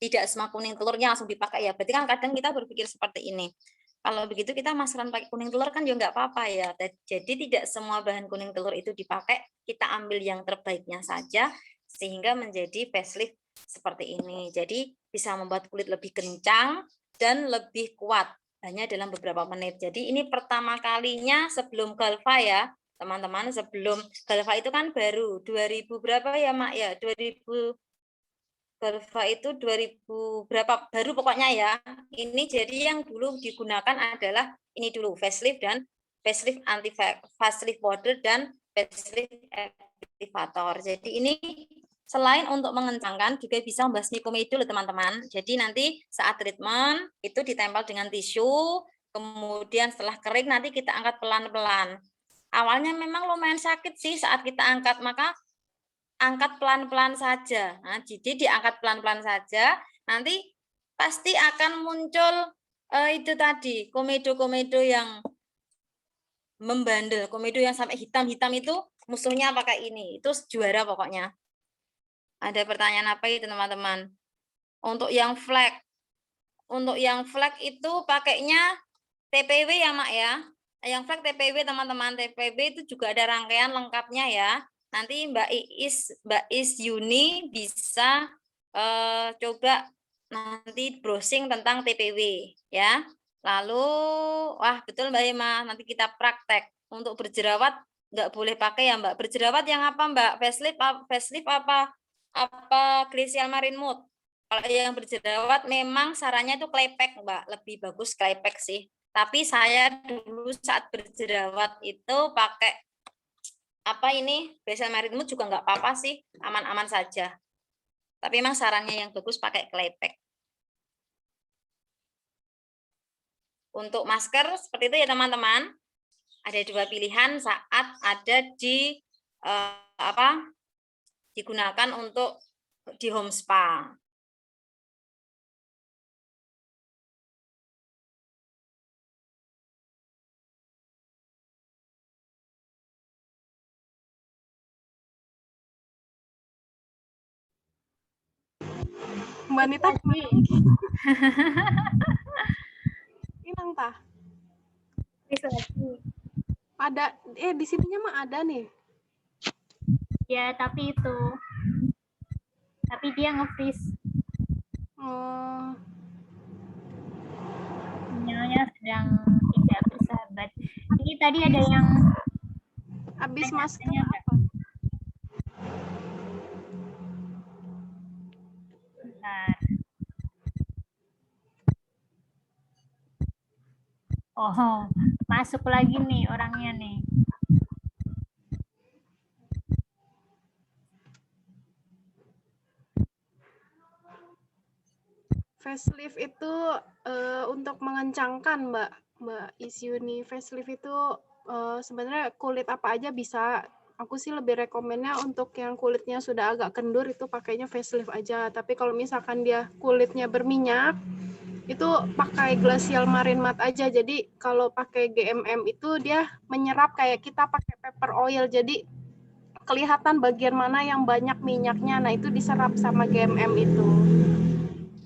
Tidak semua kuning telurnya langsung dipakai ya. Berarti kan kadang kita berpikir seperti ini. Kalau begitu kita maskeran pakai kuning telur kan juga nggak apa-apa ya. Jadi tidak semua bahan kuning telur itu dipakai. Kita ambil yang terbaiknya saja sehingga menjadi facelift seperti ini. Jadi bisa membuat kulit lebih kencang dan lebih kuat. Hanya dalam beberapa menit. Jadi ini pertama kalinya sebelum Galva ya, teman-teman. Sebelum Galva itu kan baru 2000 berapa ya, Mak ya? 2000 Galva itu 2000 berapa baru pokoknya ya. Ini jadi yang dulu digunakan adalah ini dulu facelift dan facelift facelift powder dan facelift activator. Jadi ini selain untuk mengencangkan juga bisa membasmi komedo loh teman-teman. Jadi nanti saat treatment itu ditempel dengan tisu, kemudian setelah kering nanti kita angkat pelan-pelan. Awalnya memang lumayan sakit sih saat kita angkat, maka angkat pelan-pelan saja. Nah, jadi diangkat pelan-pelan saja, nanti pasti akan muncul itu tadi komedo-komedo yang membandel, komedo yang sampai hitam-hitam itu musuhnya pakai ini. Itu juara pokoknya. Ada pertanyaan apa itu teman-teman? Untuk yang flag itu pakainya TPW ya Mak ya. Yang flag TPW teman-teman, TPW itu juga ada rangkaian lengkapnya ya. Nanti Mbak Is Yuni bisa coba nanti browsing tentang TPW ya. Lalu wah betul Mbak Hema, nanti kita praktek. Untuk berjerawat nggak boleh pakai ya Mbak. Berjerawat yang apa Mbak? Facelift apa Glacial Marine Mode. Kalau yang berjerawat memang sarannya itu Claypack Mbak, lebih bagus Claypack sih. Tapi saya dulu saat berjerawat itu pakai Glacial Marine Mode juga nggak apa-apa sih, aman-aman saja. Tapi memang sarannya yang bagus pakai Claypack. Untuk masker seperti itu ya teman-teman. Ada 2 pilihan saat ada di digunakan untuk di home spa. Mbak Nita hilang tah? Ada di sininya mah ada nih. Ya, tapi dia nge-freeze. Oh. Sinyalnya sedang tidak bersahabat. Ini tadi ada yang Habis masker tanya, Mbak. apa? Bentar. Oh, masuk lagi nih orangnya nih. Facelift itu untuk mengencangkan Mbak Isyuni. Facelift itu sebenarnya kulit apa aja bisa. Aku sih lebih rekomennya untuk yang kulitnya sudah agak kendur itu pakainya facelift aja. Tapi kalau misalkan dia kulitnya berminyak, itu pakai Glacial Marine Matte aja. Jadi kalau pakai GMM itu dia menyerap kayak kita pakai paper oil. Jadi kelihatan bagian mana yang banyak minyaknya. Nah itu diserap sama GMM itu.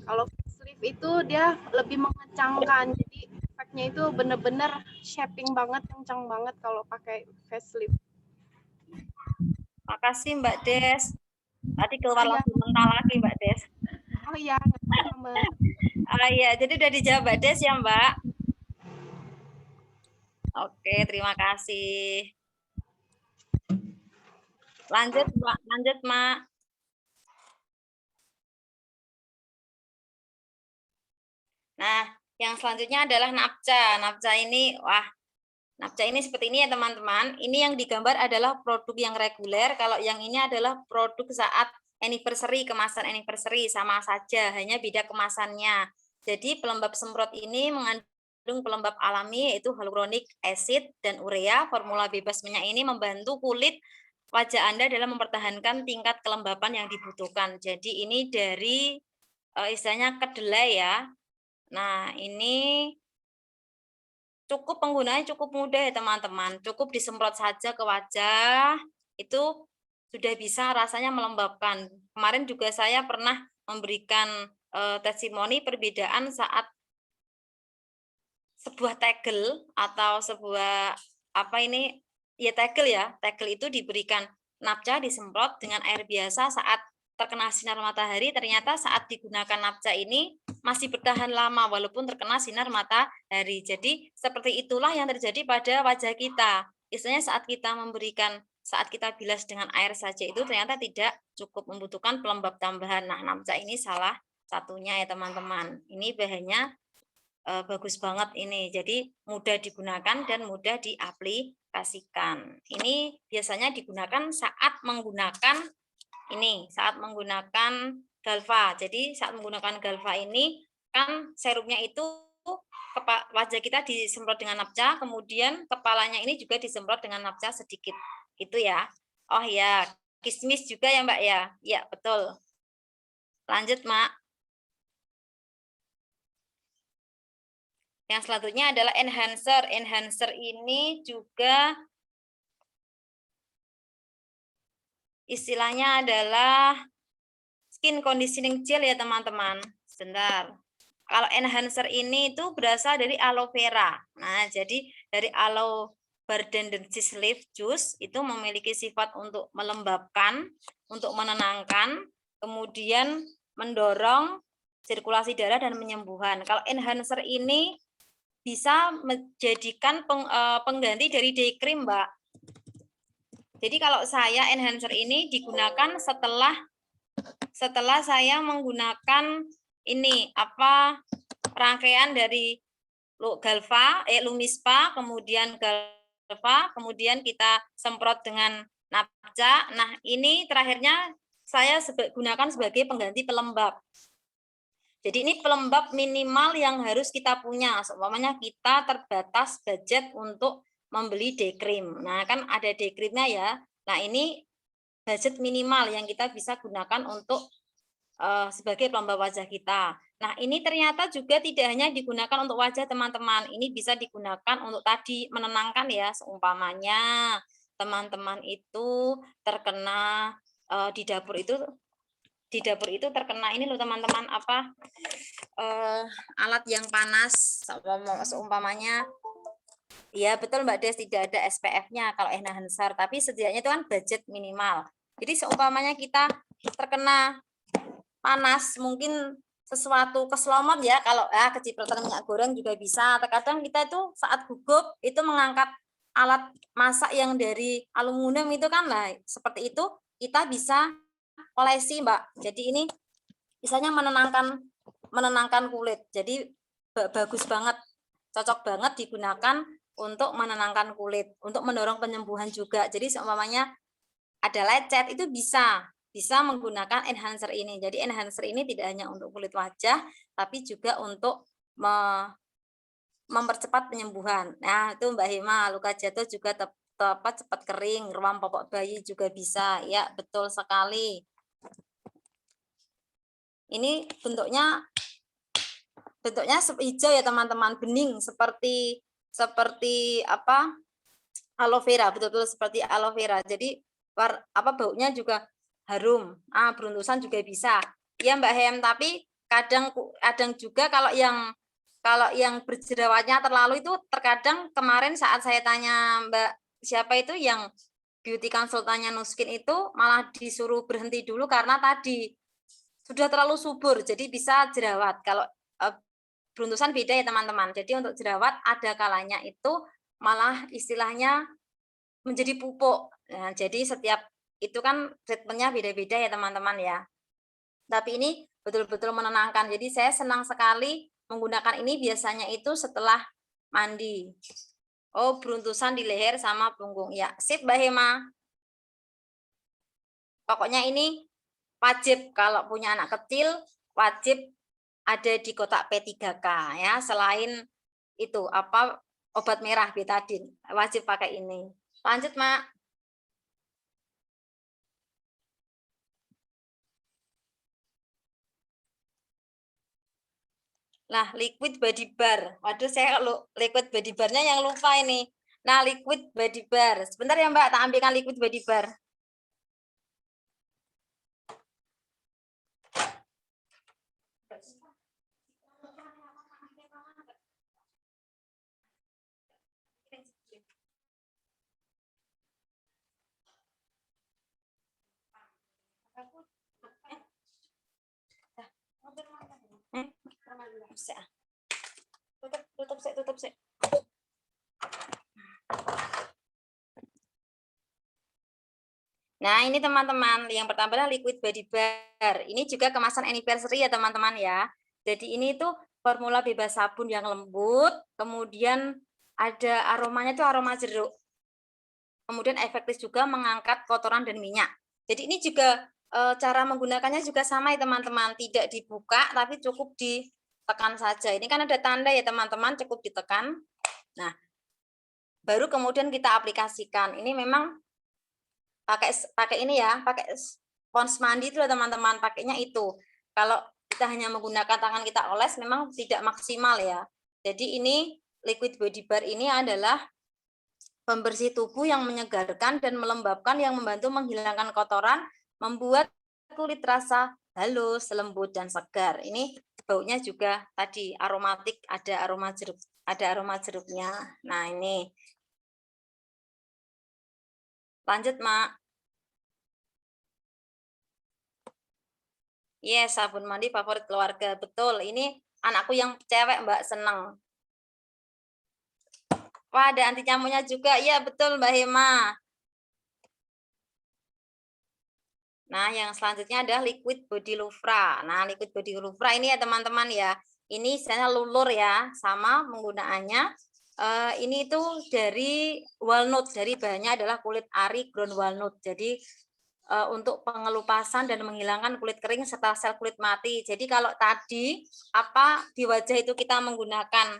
Kalau facelift itu dia lebih mengencangkan. Jadi efeknya itu bener-bener shaping banget, kencang banget kalau pakai facelift. Makasih Mbak Des. Tadi keluar Iya. lagu mental lagi Mbak Des. Oh iya, nggak apa-apa, Mbak. Iya, jadi udah dijawab Mbak Des ya Mbak. Oke, terima kasih. Lanjut Mbak, lanjut Mak. Nah, yang selanjutnya adalah napca. Napca ini, wah, napca ini seperti ini ya teman-teman. Ini yang digambar adalah produk yang reguler. Kalau yang ini adalah produk saat anniversary, kemasan anniversary, sama saja, hanya beda kemasannya. Jadi pelembab semprot ini mengandung pelembab alami yaitu hyaluronic acid dan urea. Formula bebas minyak ini membantu kulit wajah Anda dalam mempertahankan tingkat kelembapan yang dibutuhkan. Jadi ini dari istilahnya kedelai ya. Nah, ini cukup penggunaannya cukup mudah ya teman-teman. Cukup disemprot saja ke wajah, itu sudah bisa rasanya melembabkan. Kemarin juga saya pernah memberikan testimoni perbedaan saat sebuah tegel atau sebuah apa ini ya tegel itu diberikan napca disemprot dengan air biasa saat terkena sinar matahari, ternyata saat digunakan napca ini masih bertahan lama walaupun terkena sinar matahari. Jadi seperti itulah yang terjadi pada wajah kita. Istilahnya saat kita bilas dengan air saja itu ternyata tidak cukup, membutuhkan pelembab tambahan. Nah, napca ini salah satunya ya teman-teman. Ini bahannya bagus banget ini. Jadi mudah digunakan dan mudah diaplikasikan. Ini biasanya digunakan saat menggunakan Galva. Jadi saat menggunakan Galva ini kan serumnya itu wajah kita disemprot dengan napca, kemudian kepalanya ini juga disemprot dengan napca sedikit. Itu ya. Oh ya, kismis juga ya Mbak ya. Ya, betul. Lanjut, Mak. Yang selanjutnya adalah enhancer. Enhancer ini juga istilahnya adalah skin conditioning gel ya teman-teman. Sebentar. Kalau enhancer ini itu berasal dari aloe vera. Nah, jadi dari aloe bardendensis leaf juice itu memiliki sifat untuk melembabkan, untuk menenangkan, kemudian mendorong sirkulasi darah dan penyembuhan. Kalau enhancer ini bisa menjadikan pengganti dari day cream, Mbak. Jadi kalau saya enhancer ini digunakan setelah saya menggunakan ini rangkaian dari Galva, Lumispa, kemudian Galva, kemudian kita semprot dengan napca. Nah, ini terakhirnya saya gunakan sebagai pengganti pelembab. Jadi ini pelembab minimal yang harus kita punya. Seumpamanya kita terbatas budget untuk membeli day cream. Nah, kan ada day creamnya ya. Nah, ini budget minimal yang kita bisa gunakan untuk sebagai pelembab wajah kita. Nah, ini ternyata juga tidak hanya digunakan untuk wajah teman-teman. Ini bisa digunakan untuk tadi menenangkan ya. Seumpamanya teman-teman itu terkena di dapur itu terkena ini loh teman-teman alat yang panas seumpamanya ya betul Mbak Des, tidak ada SPF-nya kalau enhancer, tapi setidaknya itu kan budget minimal. Jadi seumpamanya kita terkena panas, mungkin sesuatu keselomot ya, kalau kecipratan minyak goreng juga bisa. Terkadang kita itu saat gugup itu mengangkat alat masak yang dari aluminium itu kan, lah seperti itu kita bisa olesi Mbak. Jadi ini misalnya menenangkan kulit. Jadi bagus banget, cocok banget digunakan untuk menenangkan kulit, untuk mendorong penyembuhan juga. Jadi seumpamanya ada lecet itu bisa menggunakan enhancer ini. Jadi enhancer ini tidak hanya untuk kulit wajah, tapi juga untuk mempercepat penyembuhan. Nah, itu Mbak Hema, luka jatuh juga cepat kering, ruam popok bayi juga bisa. Ya, betul sekali. Ini bentuknya hijau ya teman-teman, bening seperti apa? Aloe vera, betul-betul seperti aloe vera. Jadi baunya juga harum. Beruntusan juga bisa. Ya Mbak Hem, tapi kadang juga kalau yang berjerawatnya terlalu itu terkadang kemarin saat saya tanya Mbak siapa itu yang beauty konsultannya Nuskin itu malah disuruh berhenti dulu karena tadi sudah terlalu subur, jadi bisa jerawat. Kalau beruntusan beda ya teman-teman. Jadi untuk jerawat ada kalanya itu malah istilahnya menjadi pupuk. Nah, jadi setiap itu kan treatmentnya beda-beda ya teman-teman ya. Tapi ini betul-betul menenangkan. Jadi saya senang sekali menggunakan ini biasanya itu setelah mandi. Oh, beruntusan di leher sama punggung. Ya, sip Mbak Hema. Pokoknya ini wajib kalau punya anak kecil, wajib ada di kotak P3K ya. Selain itu obat merah betadin, wajib pakai ini. Lanjut, Mak. Nah, liquid body bar. Waduh, saya kalau liquid body bar-nya yang lupa ini. Nah, liquid body bar. Sebentar ya, Mbak, tak ambilkan liquid body bar. Tutup sih. Nah, ini teman-teman, yang pertama adalah liquid body bar. Ini juga kemasan anniversary ya teman-teman ya. Jadi ini tuh formula bebas sabun yang lembut, kemudian ada aromanya tuh aroma jeruk. Kemudian efektif juga mengangkat kotoran dan minyak. Jadi ini juga cara menggunakannya juga sama ya teman-teman, tidak dibuka tapi cukup ditekan saja. Ini kan ada tanda ya teman-teman, cukup ditekan. Nah, baru kemudian kita aplikasikan. Ini memang pakai ini ya, pakai spons mandi itu teman-teman, pakainya itu. Kalau kita hanya menggunakan tangan kita oles memang tidak maksimal ya. Jadi ini liquid body bar ini adalah pembersih tubuh yang menyegarkan dan melembabkan yang membantu menghilangkan kotoran, membuat kulit terasa halus, lembut dan segar. Ini baunya juga tadi aromatik, ada aroma jeruknya. Nah, ini. Lanjut, Mak. Yes, sabun mandi favorit keluarga. Betul, ini anakku yang cewek, Mbak, seneng. Wah, ada anti nyamuknya juga. Iya, betul, Mbak Hema. Nah, yang selanjutnya adalah liquid body loofah. Nah, liquid body loofah ini ya teman-teman ya. Ini istilahnya lulur ya, sama penggunaannya. Ini itu dari walnut, dari bahannya adalah kulit ari ground walnut. Jadi untuk pengelupasan dan menghilangkan kulit kering serta sel kulit mati. Jadi kalau tadi di wajah itu kita menggunakan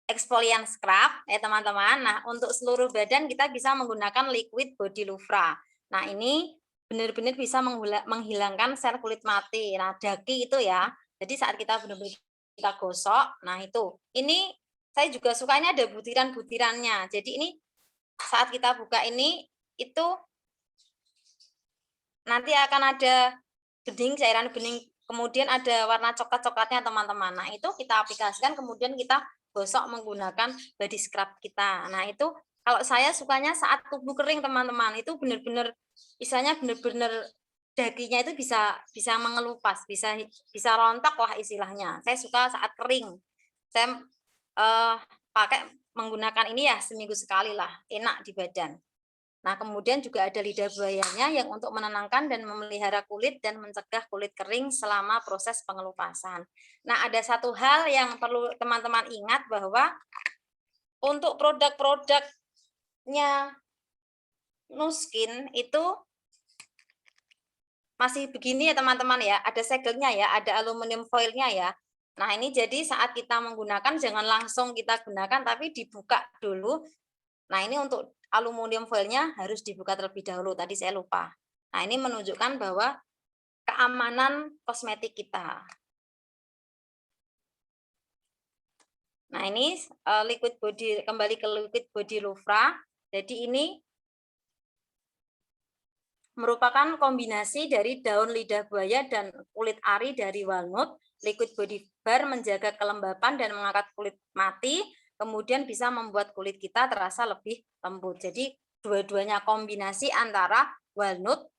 exfoliant scrub ya teman-teman. Nah, untuk seluruh badan kita bisa menggunakan liquid body loofah. Nah, ini benar-benar bisa menghilangkan sel kulit mati. Nah, daki itu ya. Jadi saat kita benar-benar kita gosok, nah itu. Ini saya juga sukanya ada butiran-butirannya. Jadi ini saat kita buka ini itu nanti akan ada bening, cairan bening, kemudian ada warna coklat-coklatnya teman-teman. Nah, itu kita aplikasikan kemudian kita gosok menggunakan body scrub kita. Nah, itu kalau saya sukanya saat tubuh kering teman-teman, itu benar-benar istilahnya benar-benar daginya itu bisa mengelupas, bisa rontok lah istilahnya. Saya suka saat kering. Saya pakai menggunakan ini ya seminggu sekali lah, enak di badan. Nah, kemudian juga ada lidah buayanya yang untuk menenangkan dan memelihara kulit dan mencegah kulit kering selama proses pengelupasan. Nah, ada satu hal yang perlu teman-teman ingat bahwa untuk produk-produknya Nuskin itu masih begini ya teman-teman ya, ada segelnya ya, ada aluminium foilnya ya. Nah, ini jadi saat kita menggunakan jangan langsung kita gunakan tapi dibuka dulu. Nah, ini untuk aluminium foilnya harus dibuka terlebih dahulu, tadi saya lupa. Nah, ini menunjukkan bahwa keamanan kosmetik kita. Nah, ini liquid body, kembali ke liquid body loofah. Jadi ini merupakan kombinasi dari daun lidah buaya dan kulit ari dari walnut. Liquid body bar menjaga kelembapan dan mengangkat kulit mati, kemudian bisa membuat kulit kita terasa lebih lembut. Jadi dua-duanya kombinasi antara walnut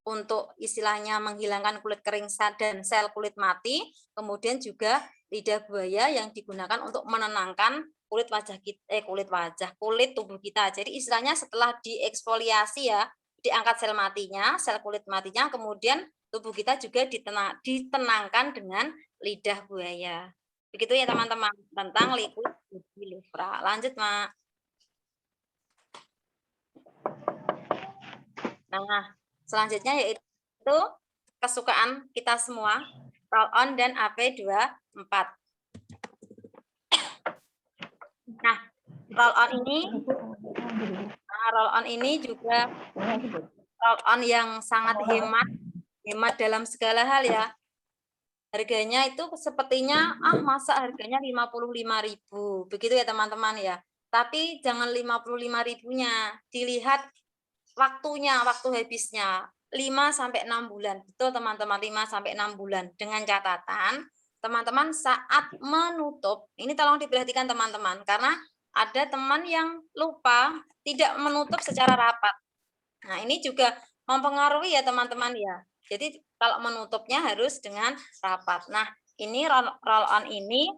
untuk istilahnya menghilangkan kulit kering dan sel kulit mati, kemudian juga lidah buaya yang digunakan untuk menenangkan kulit tubuh kita. Jadi istilahnya setelah dieksfoliasi ya, diangkat sel matinya, sel kulit matinya, kemudian tubuh kita juga ditenangkan dengan lidah buaya. Begitu ya teman-teman tentang liquid body loofah. Lanjut, Mak. Nah, selanjutnya yaitu kesukaan kita semua, roll-on dan AP24. Nah, roll-on ini juga roll-on yang sangat hemat dalam segala hal ya. Harganya itu sepertinya masa harganya 55.000. Begitu ya teman-teman ya. Tapi jangan 55.000-nya, dilihat waktunya, waktu habisnya 5 sampai 6 bulan. Betul teman-teman, 5 sampai 6 bulan. Dengan catatan teman-teman saat menutup, ini tolong diperhatikan teman-teman karena ada teman yang lupa tidak menutup secara rapat. Nah, ini juga mempengaruhi ya teman-teman ya. Jadi kalau menutupnya harus dengan rapat. Nah, ini roll-on ini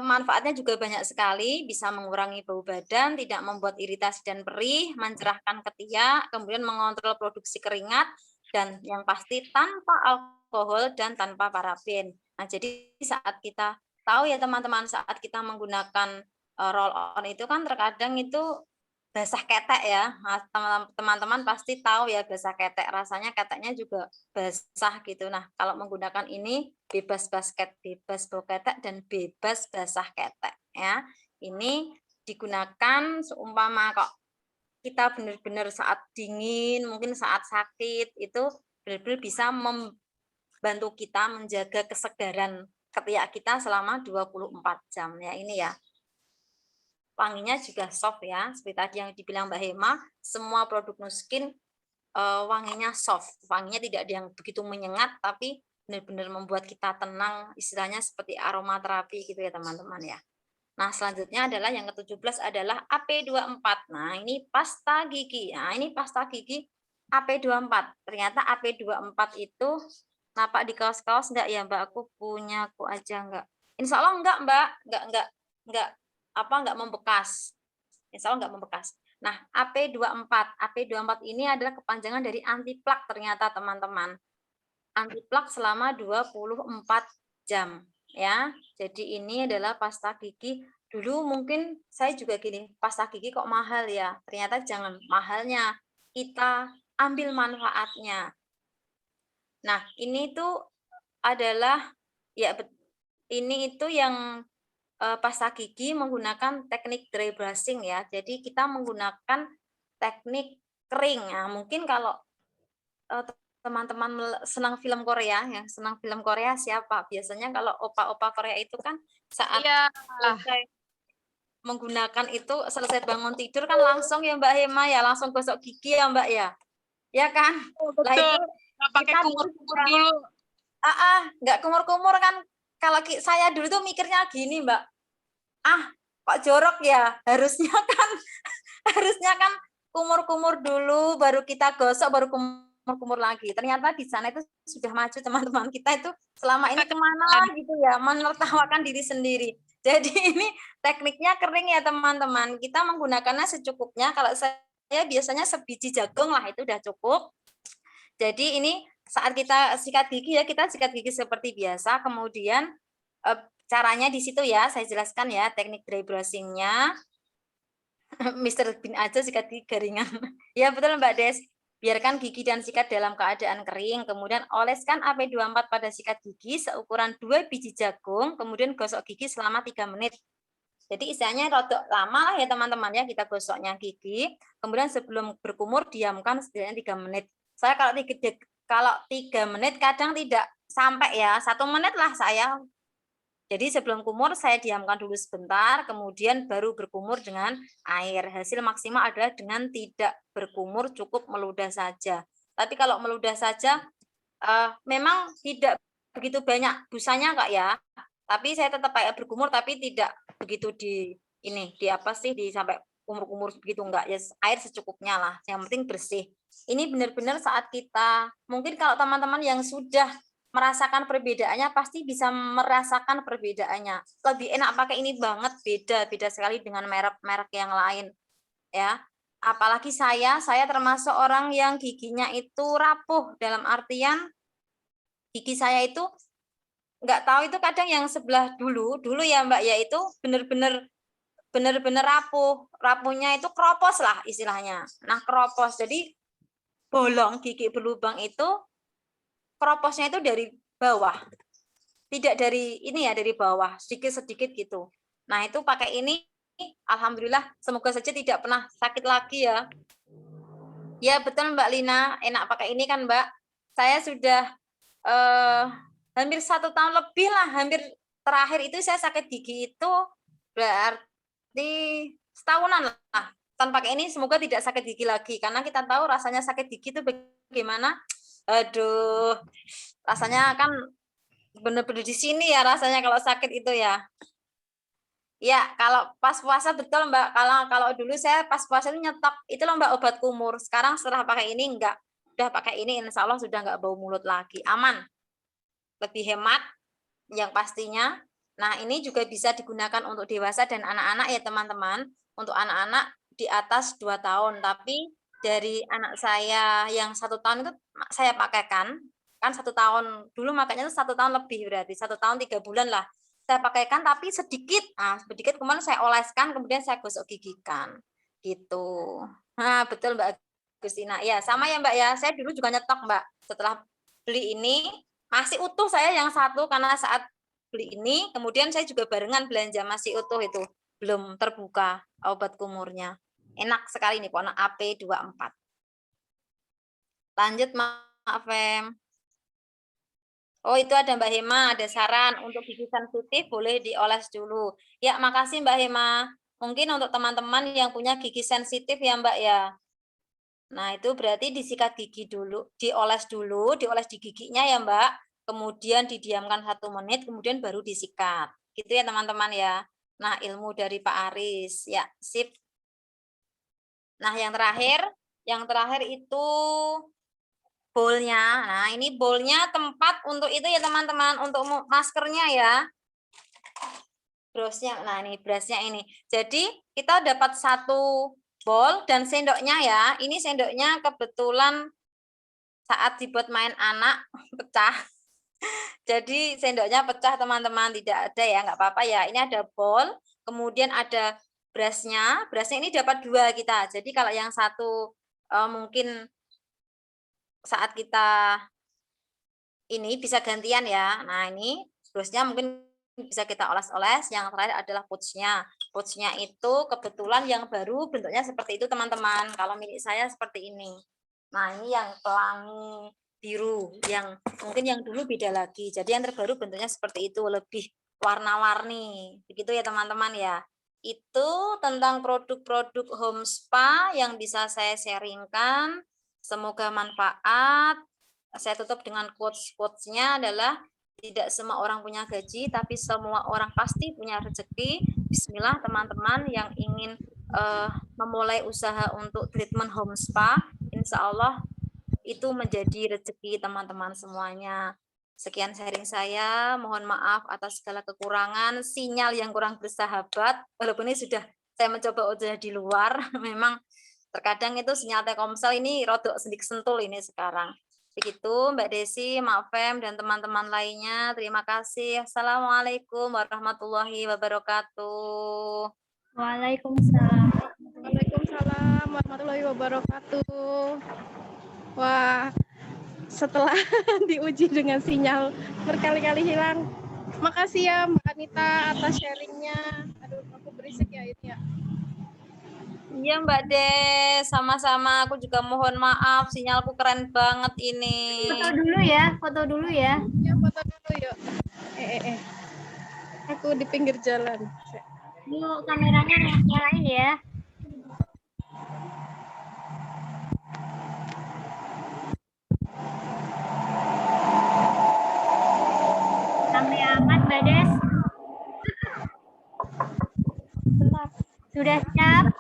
manfaatnya juga banyak sekali, bisa mengurangi bau badan, tidak membuat iritasi dan perih, mencerahkan ketiak, kemudian mengontrol produksi keringat, dan yang pasti tanpa alkohol dan tanpa paraben. Nah, jadi saat kita tahu ya teman-teman, saat kita menggunakan roll-on itu kan terkadang itu basah ketek ya, teman-teman pasti tahu ya basah ketek, rasanya keteknya juga basah gitu. Nah, kalau menggunakan ini bebas basket, bebas bau ketek dan bebas basah ketek ya. Ini digunakan seumpama kok kita benar-benar saat dingin, mungkin saat sakit itu benar-benar bisa membantu kita menjaga kesegaran ketiak kita selama 24 jam ya ini ya. Wanginya juga soft ya, seperti tadi yang dibilang Mbak Hema, semua produk Nuskin wanginya soft, wanginya tidak yang begitu menyengat, tapi benar-benar membuat kita tenang, istilahnya seperti aromaterapi gitu ya teman-teman ya. Nah, selanjutnya adalah yang ke-17 adalah AP24. Nah, ini pasta gigi. Nah, ini pasta gigi AP24. Ternyata AP24 itu nampak di kaos-kaos enggak ya, Mbak? Aku punya aku aja enggak. Insya Allah enggak, Mbak. Enggak membekas. Insya Allah enggak membekas. Nah, AP24 ini adalah kepanjangan dari anti plak ternyata teman-teman. Anti plak selama 24 jam ya. Jadi ini adalah pasta gigi. Dulu mungkin saya juga gini, pasta gigi kok mahal ya. Ternyata jangan mahalnya, kita ambil manfaatnya. Nah, ini tuh adalah ya ini itu yang pasta gigi menggunakan teknik dry brushing ya. Jadi kita menggunakan teknik kering. Nah, mungkin kalau teman-teman senang film Korea, yang senang film Korea siapa? Biasanya kalau opa-opa Korea itu kan saat selesai menggunakan itu, selesai bangun tidur kan langsung ya Mbak Hema ya, langsung gosok gigi ya Mbak ya. Ya kan? Betul. Lah itu nggak pakai kumur-kumur dulu. Nggak kumur-kumur kan. Kalau saya dulu tuh mikirnya gini Mbak, kok jorok ya, harusnya kan kumur-kumur dulu, baru kita gosok, baru berkumur-kumur lagi. Ternyata di sana itu sudah maju teman-teman kita itu selama ini kemana gitu ya, menertawakan diri sendiri. Jadi ini tekniknya kering ya teman-teman. Kita menggunakannya secukupnya. Kalau saya biasanya sebiji jagung lah itu udah cukup. Jadi ini saat kita sikat gigi ya, kita sikat gigi seperti biasa. Kemudian caranya di situ ya, saya jelaskan ya teknik dry brushingnya. Mr. Bean aja sikat gigi garingan. Ya betul Mbak Des. Biarkan gigi dan sikat dalam keadaan kering. Kemudian oleskan AP24 pada sikat gigi seukuran 2 biji jagung. Kemudian gosok gigi selama 3 menit. Jadi istilahnya rodok lama lah ya teman-teman ya kita gosoknya gigi. Kemudian sebelum berkumur diamkan setidaknya 3 menit. Saya kalau 3 menit kadang tidak sampai ya. 1 menit lah saya. Jadi sebelum kumur saya diamkan dulu sebentar, kemudian baru berkumur dengan air. Hasil maksimal adalah dengan tidak berkumur, cukup meludah saja. Tapi kalau meludah saja, memang tidak begitu banyak busanya Kak ya. Tapi saya tetap kayak berkumur, tapi tidak begitu di sampai kumur-kumur begitu enggak. Ya air secukupnya lah, yang penting bersih. Ini benar-benar saat kita, mungkin kalau teman-teman yang sudah merasakan perbedaannya pasti bisa merasakan perbedaannya. Lebih enak pakai ini banget, beda sekali dengan merek-merek yang lain ya. Apalagi saya termasuk orang yang giginya itu rapuh, dalam artian gigi saya itu nggak tahu itu kadang yang sebelah dulu ya Mbak ya, itu bener-bener rapuhnya itu keropos lah istilahnya. Nah keropos, jadi bolong, gigi berlubang itu keroposnya itu dari bawah, tidak dari ini ya, dari bawah sedikit gitu. Nah itu pakai ini, alhamdulillah, semoga saja tidak pernah sakit lagi ya. Ya betul Mbak Lina, enak pakai ini kan Mbak. Saya sudah hampir 1 tahun lebih lah, hampir terakhir itu saya sakit gigi itu berarti setahunan lah. Tanpa pakai ini semoga tidak sakit gigi lagi, karena kita tahu rasanya sakit gigi itu bagaimana. Aduh, rasanya kan bener-bener di sini ya rasanya kalau sakit itu ya. Ya, kalau pas puasa betul Mbak. Kalau dulu saya pas puasa itu nyetok, itu loh Mbak obat kumur. Sekarang setelah pakai ini enggak. Udah pakai ini insya Allah sudah enggak bau mulut lagi. Aman. Lebih hemat yang pastinya. Nah, ini juga bisa digunakan untuk dewasa dan anak-anak ya teman-teman. Untuk anak-anak di atas 2 tahun, tapi dari anak saya yang 1 tahun itu saya pakaikan, kan 1 tahun dulu makanya itu 1 tahun lebih, berarti 1 tahun 3 bulan lah saya pakaikan, tapi sedikit kemudian saya oleskan, kemudian saya gosok gigikan gitu. Nah betul Mbak Agustina ya, sama ya Mbak ya, saya dulu juga nyetok Mbak, setelah beli ini masih utuh saya yang satu, karena saat beli ini kemudian saya juga barengan belanja masih utuh itu, belum terbuka obat kumurnya. Enak sekali nih pokoknya AP24. Lanjut Mbak Fem. Oh itu ada Mbak Hema, ada saran untuk gigi sensitif boleh dioles dulu. Ya makasih Mbak Hema. Mungkin untuk teman-teman yang punya gigi sensitif ya Mbak ya. Nah itu berarti disikat gigi dulu, dioles di giginya ya Mbak. Kemudian didiamkan 1 menit, kemudian baru disikat. Gitu ya teman-teman ya. Nah ilmu dari Pak Aris. Ya sip. Nah, yang terakhir itu bowl-nya. Nah, ini bowl-nya tempat untuk itu ya, teman-teman, untuk maskernya ya. Brushnya. Nah, ini brushnya ini. Jadi, kita dapat 1 bowl dan sendoknya ya. Ini sendoknya kebetulan saat dibuat main anak pecah. Jadi, sendoknya pecah, teman-teman, tidak ada ya, nggak apa-apa ya. Ini ada bowl, kemudian ada brushnya ini dapat 2 kita. Jadi kalau yang satu mungkin saat kita ini bisa gantian ya. Nah ini brushnya mungkin bisa kita oles-oles. Yang terakhir adalah pouch-nya. Pouch-nya itu kebetulan yang baru bentuknya seperti itu teman-teman. Kalau milik saya seperti ini. Nah ini yang pelangi biru. Yang mungkin yang dulu beda lagi. Jadi yang terbaru bentuknya seperti itu, lebih warna-warni. Begitu ya teman-teman ya. Itu tentang produk-produk home spa yang bisa saya sharingkan. Semoga manfaat. Saya tutup dengan quotes-quotes-nya adalah tidak semua orang punya gaji, tapi semua orang pasti punya rezeki. Bismillah teman-teman yang ingin memulai usaha untuk treatment home spa, insya Allah itu menjadi rezeki teman-teman semuanya. Sekian sharing saya, mohon maaf atas segala kekurangan, sinyal yang kurang bersahabat, walaupun ini sudah saya mencoba udah di luar, memang terkadang itu sinyal Telkomsel ini rodok sedikit sentul ini sekarang. Begitu Mbak Desi, Mak Fem, dan teman-teman lainnya. Terima kasih. Assalamualaikum warahmatullahi wabarakatuh. Waalaikumsalam. Waalaikumsalam warahmatullahi wabarakatuh. Wah, setelah diuji dengan sinyal berkali-kali hilang, makasih ya Mbak Anita atas sharingnya. Aduh, aku berisik ya ini ya. Iya Mbak Des, sama-sama. Aku juga mohon maaf, sinyalku keren banget ini. Foto dulu ya, foto dulu ya. Ya, foto dulu yuk. Aku di pinggir jalan. Yuk kameranya nyalain ya. Sampai amat Mbak Des. Sudah siap?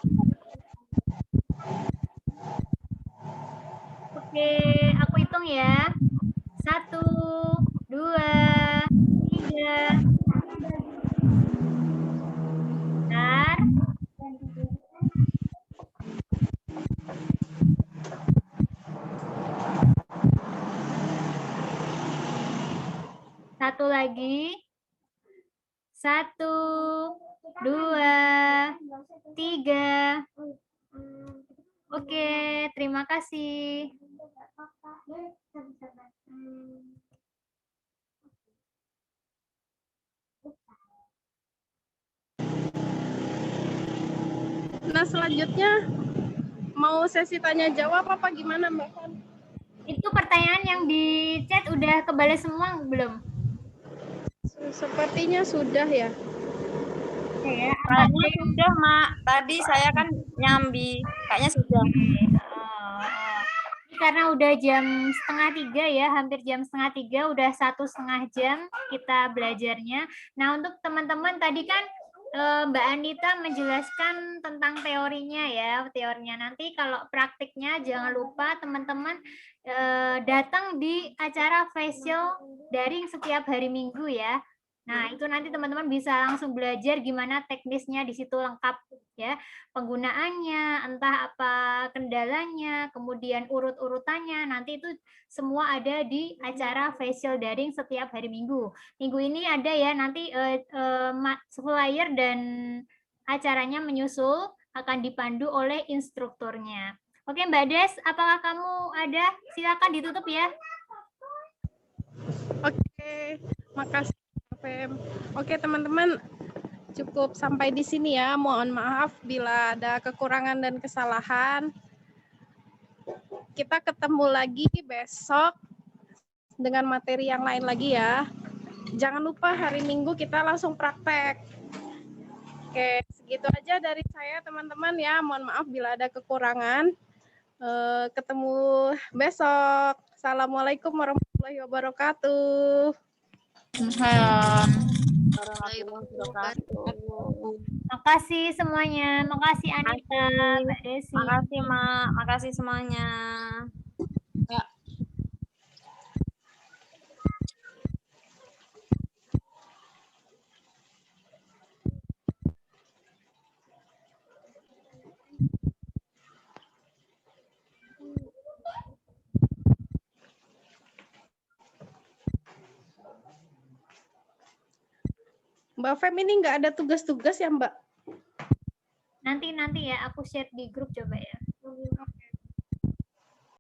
Oke, aku hitung ya. 1, 2, 3. Bentar. Satu lagi. 1, 2, 3. Oke, terima kasih. Nah, selanjutnya mau sesi tanya jawab apa gimana Mbak Fan? Itu pertanyaan yang di chat udah kebales semua belum? Sepertinya sudah ya. Ya, Kayaknya sudah, Mak. Tadi saya kan nyambi. Kayaknya sudah. karena udah jam 2:30 ya, hampir jam 2:30, udah 1,5 jam kita belajarnya. Nah, untuk teman-teman tadi kan Mbak Anita menjelaskan tentang teorinya ya, teorinya. Nanti kalau praktiknya jangan lupa teman-teman datang di acara facial daring setiap hari Minggu ya. Nah, itu nanti teman-teman bisa langsung belajar gimana teknisnya di situ lengkap ya. Penggunaannya, entah apa kendalanya, kemudian urut-urutannya, nanti itu semua ada di acara facial daring setiap hari Minggu. Minggu ini ada ya, nanti flyer dan acaranya menyusul, akan dipandu oleh instrukturnya. Oke Mbak Des, apakah kamu ada? Silakan ditutup ya. Oke, makasih Fem. Oke teman-teman, cukup sampai di sini ya. Mohon maaf bila ada kekurangan dan kesalahan. Kita ketemu lagi besok dengan materi yang lain lagi ya. Jangan lupa hari Minggu kita langsung praktek. Oke, segitu aja dari saya teman-teman ya. Mohon maaf bila ada kekurangan. Ketemu besok. Assalamualaikum warahmatullahi wabarakatuh. Makasih semuanya. Makasih Anita, Mbak Desi. Makasih, Mak. Makasih semuanya. Mbak Fem ini nggak ada tugas-tugas ya Mbak? Nanti ya, aku share di grup coba ya.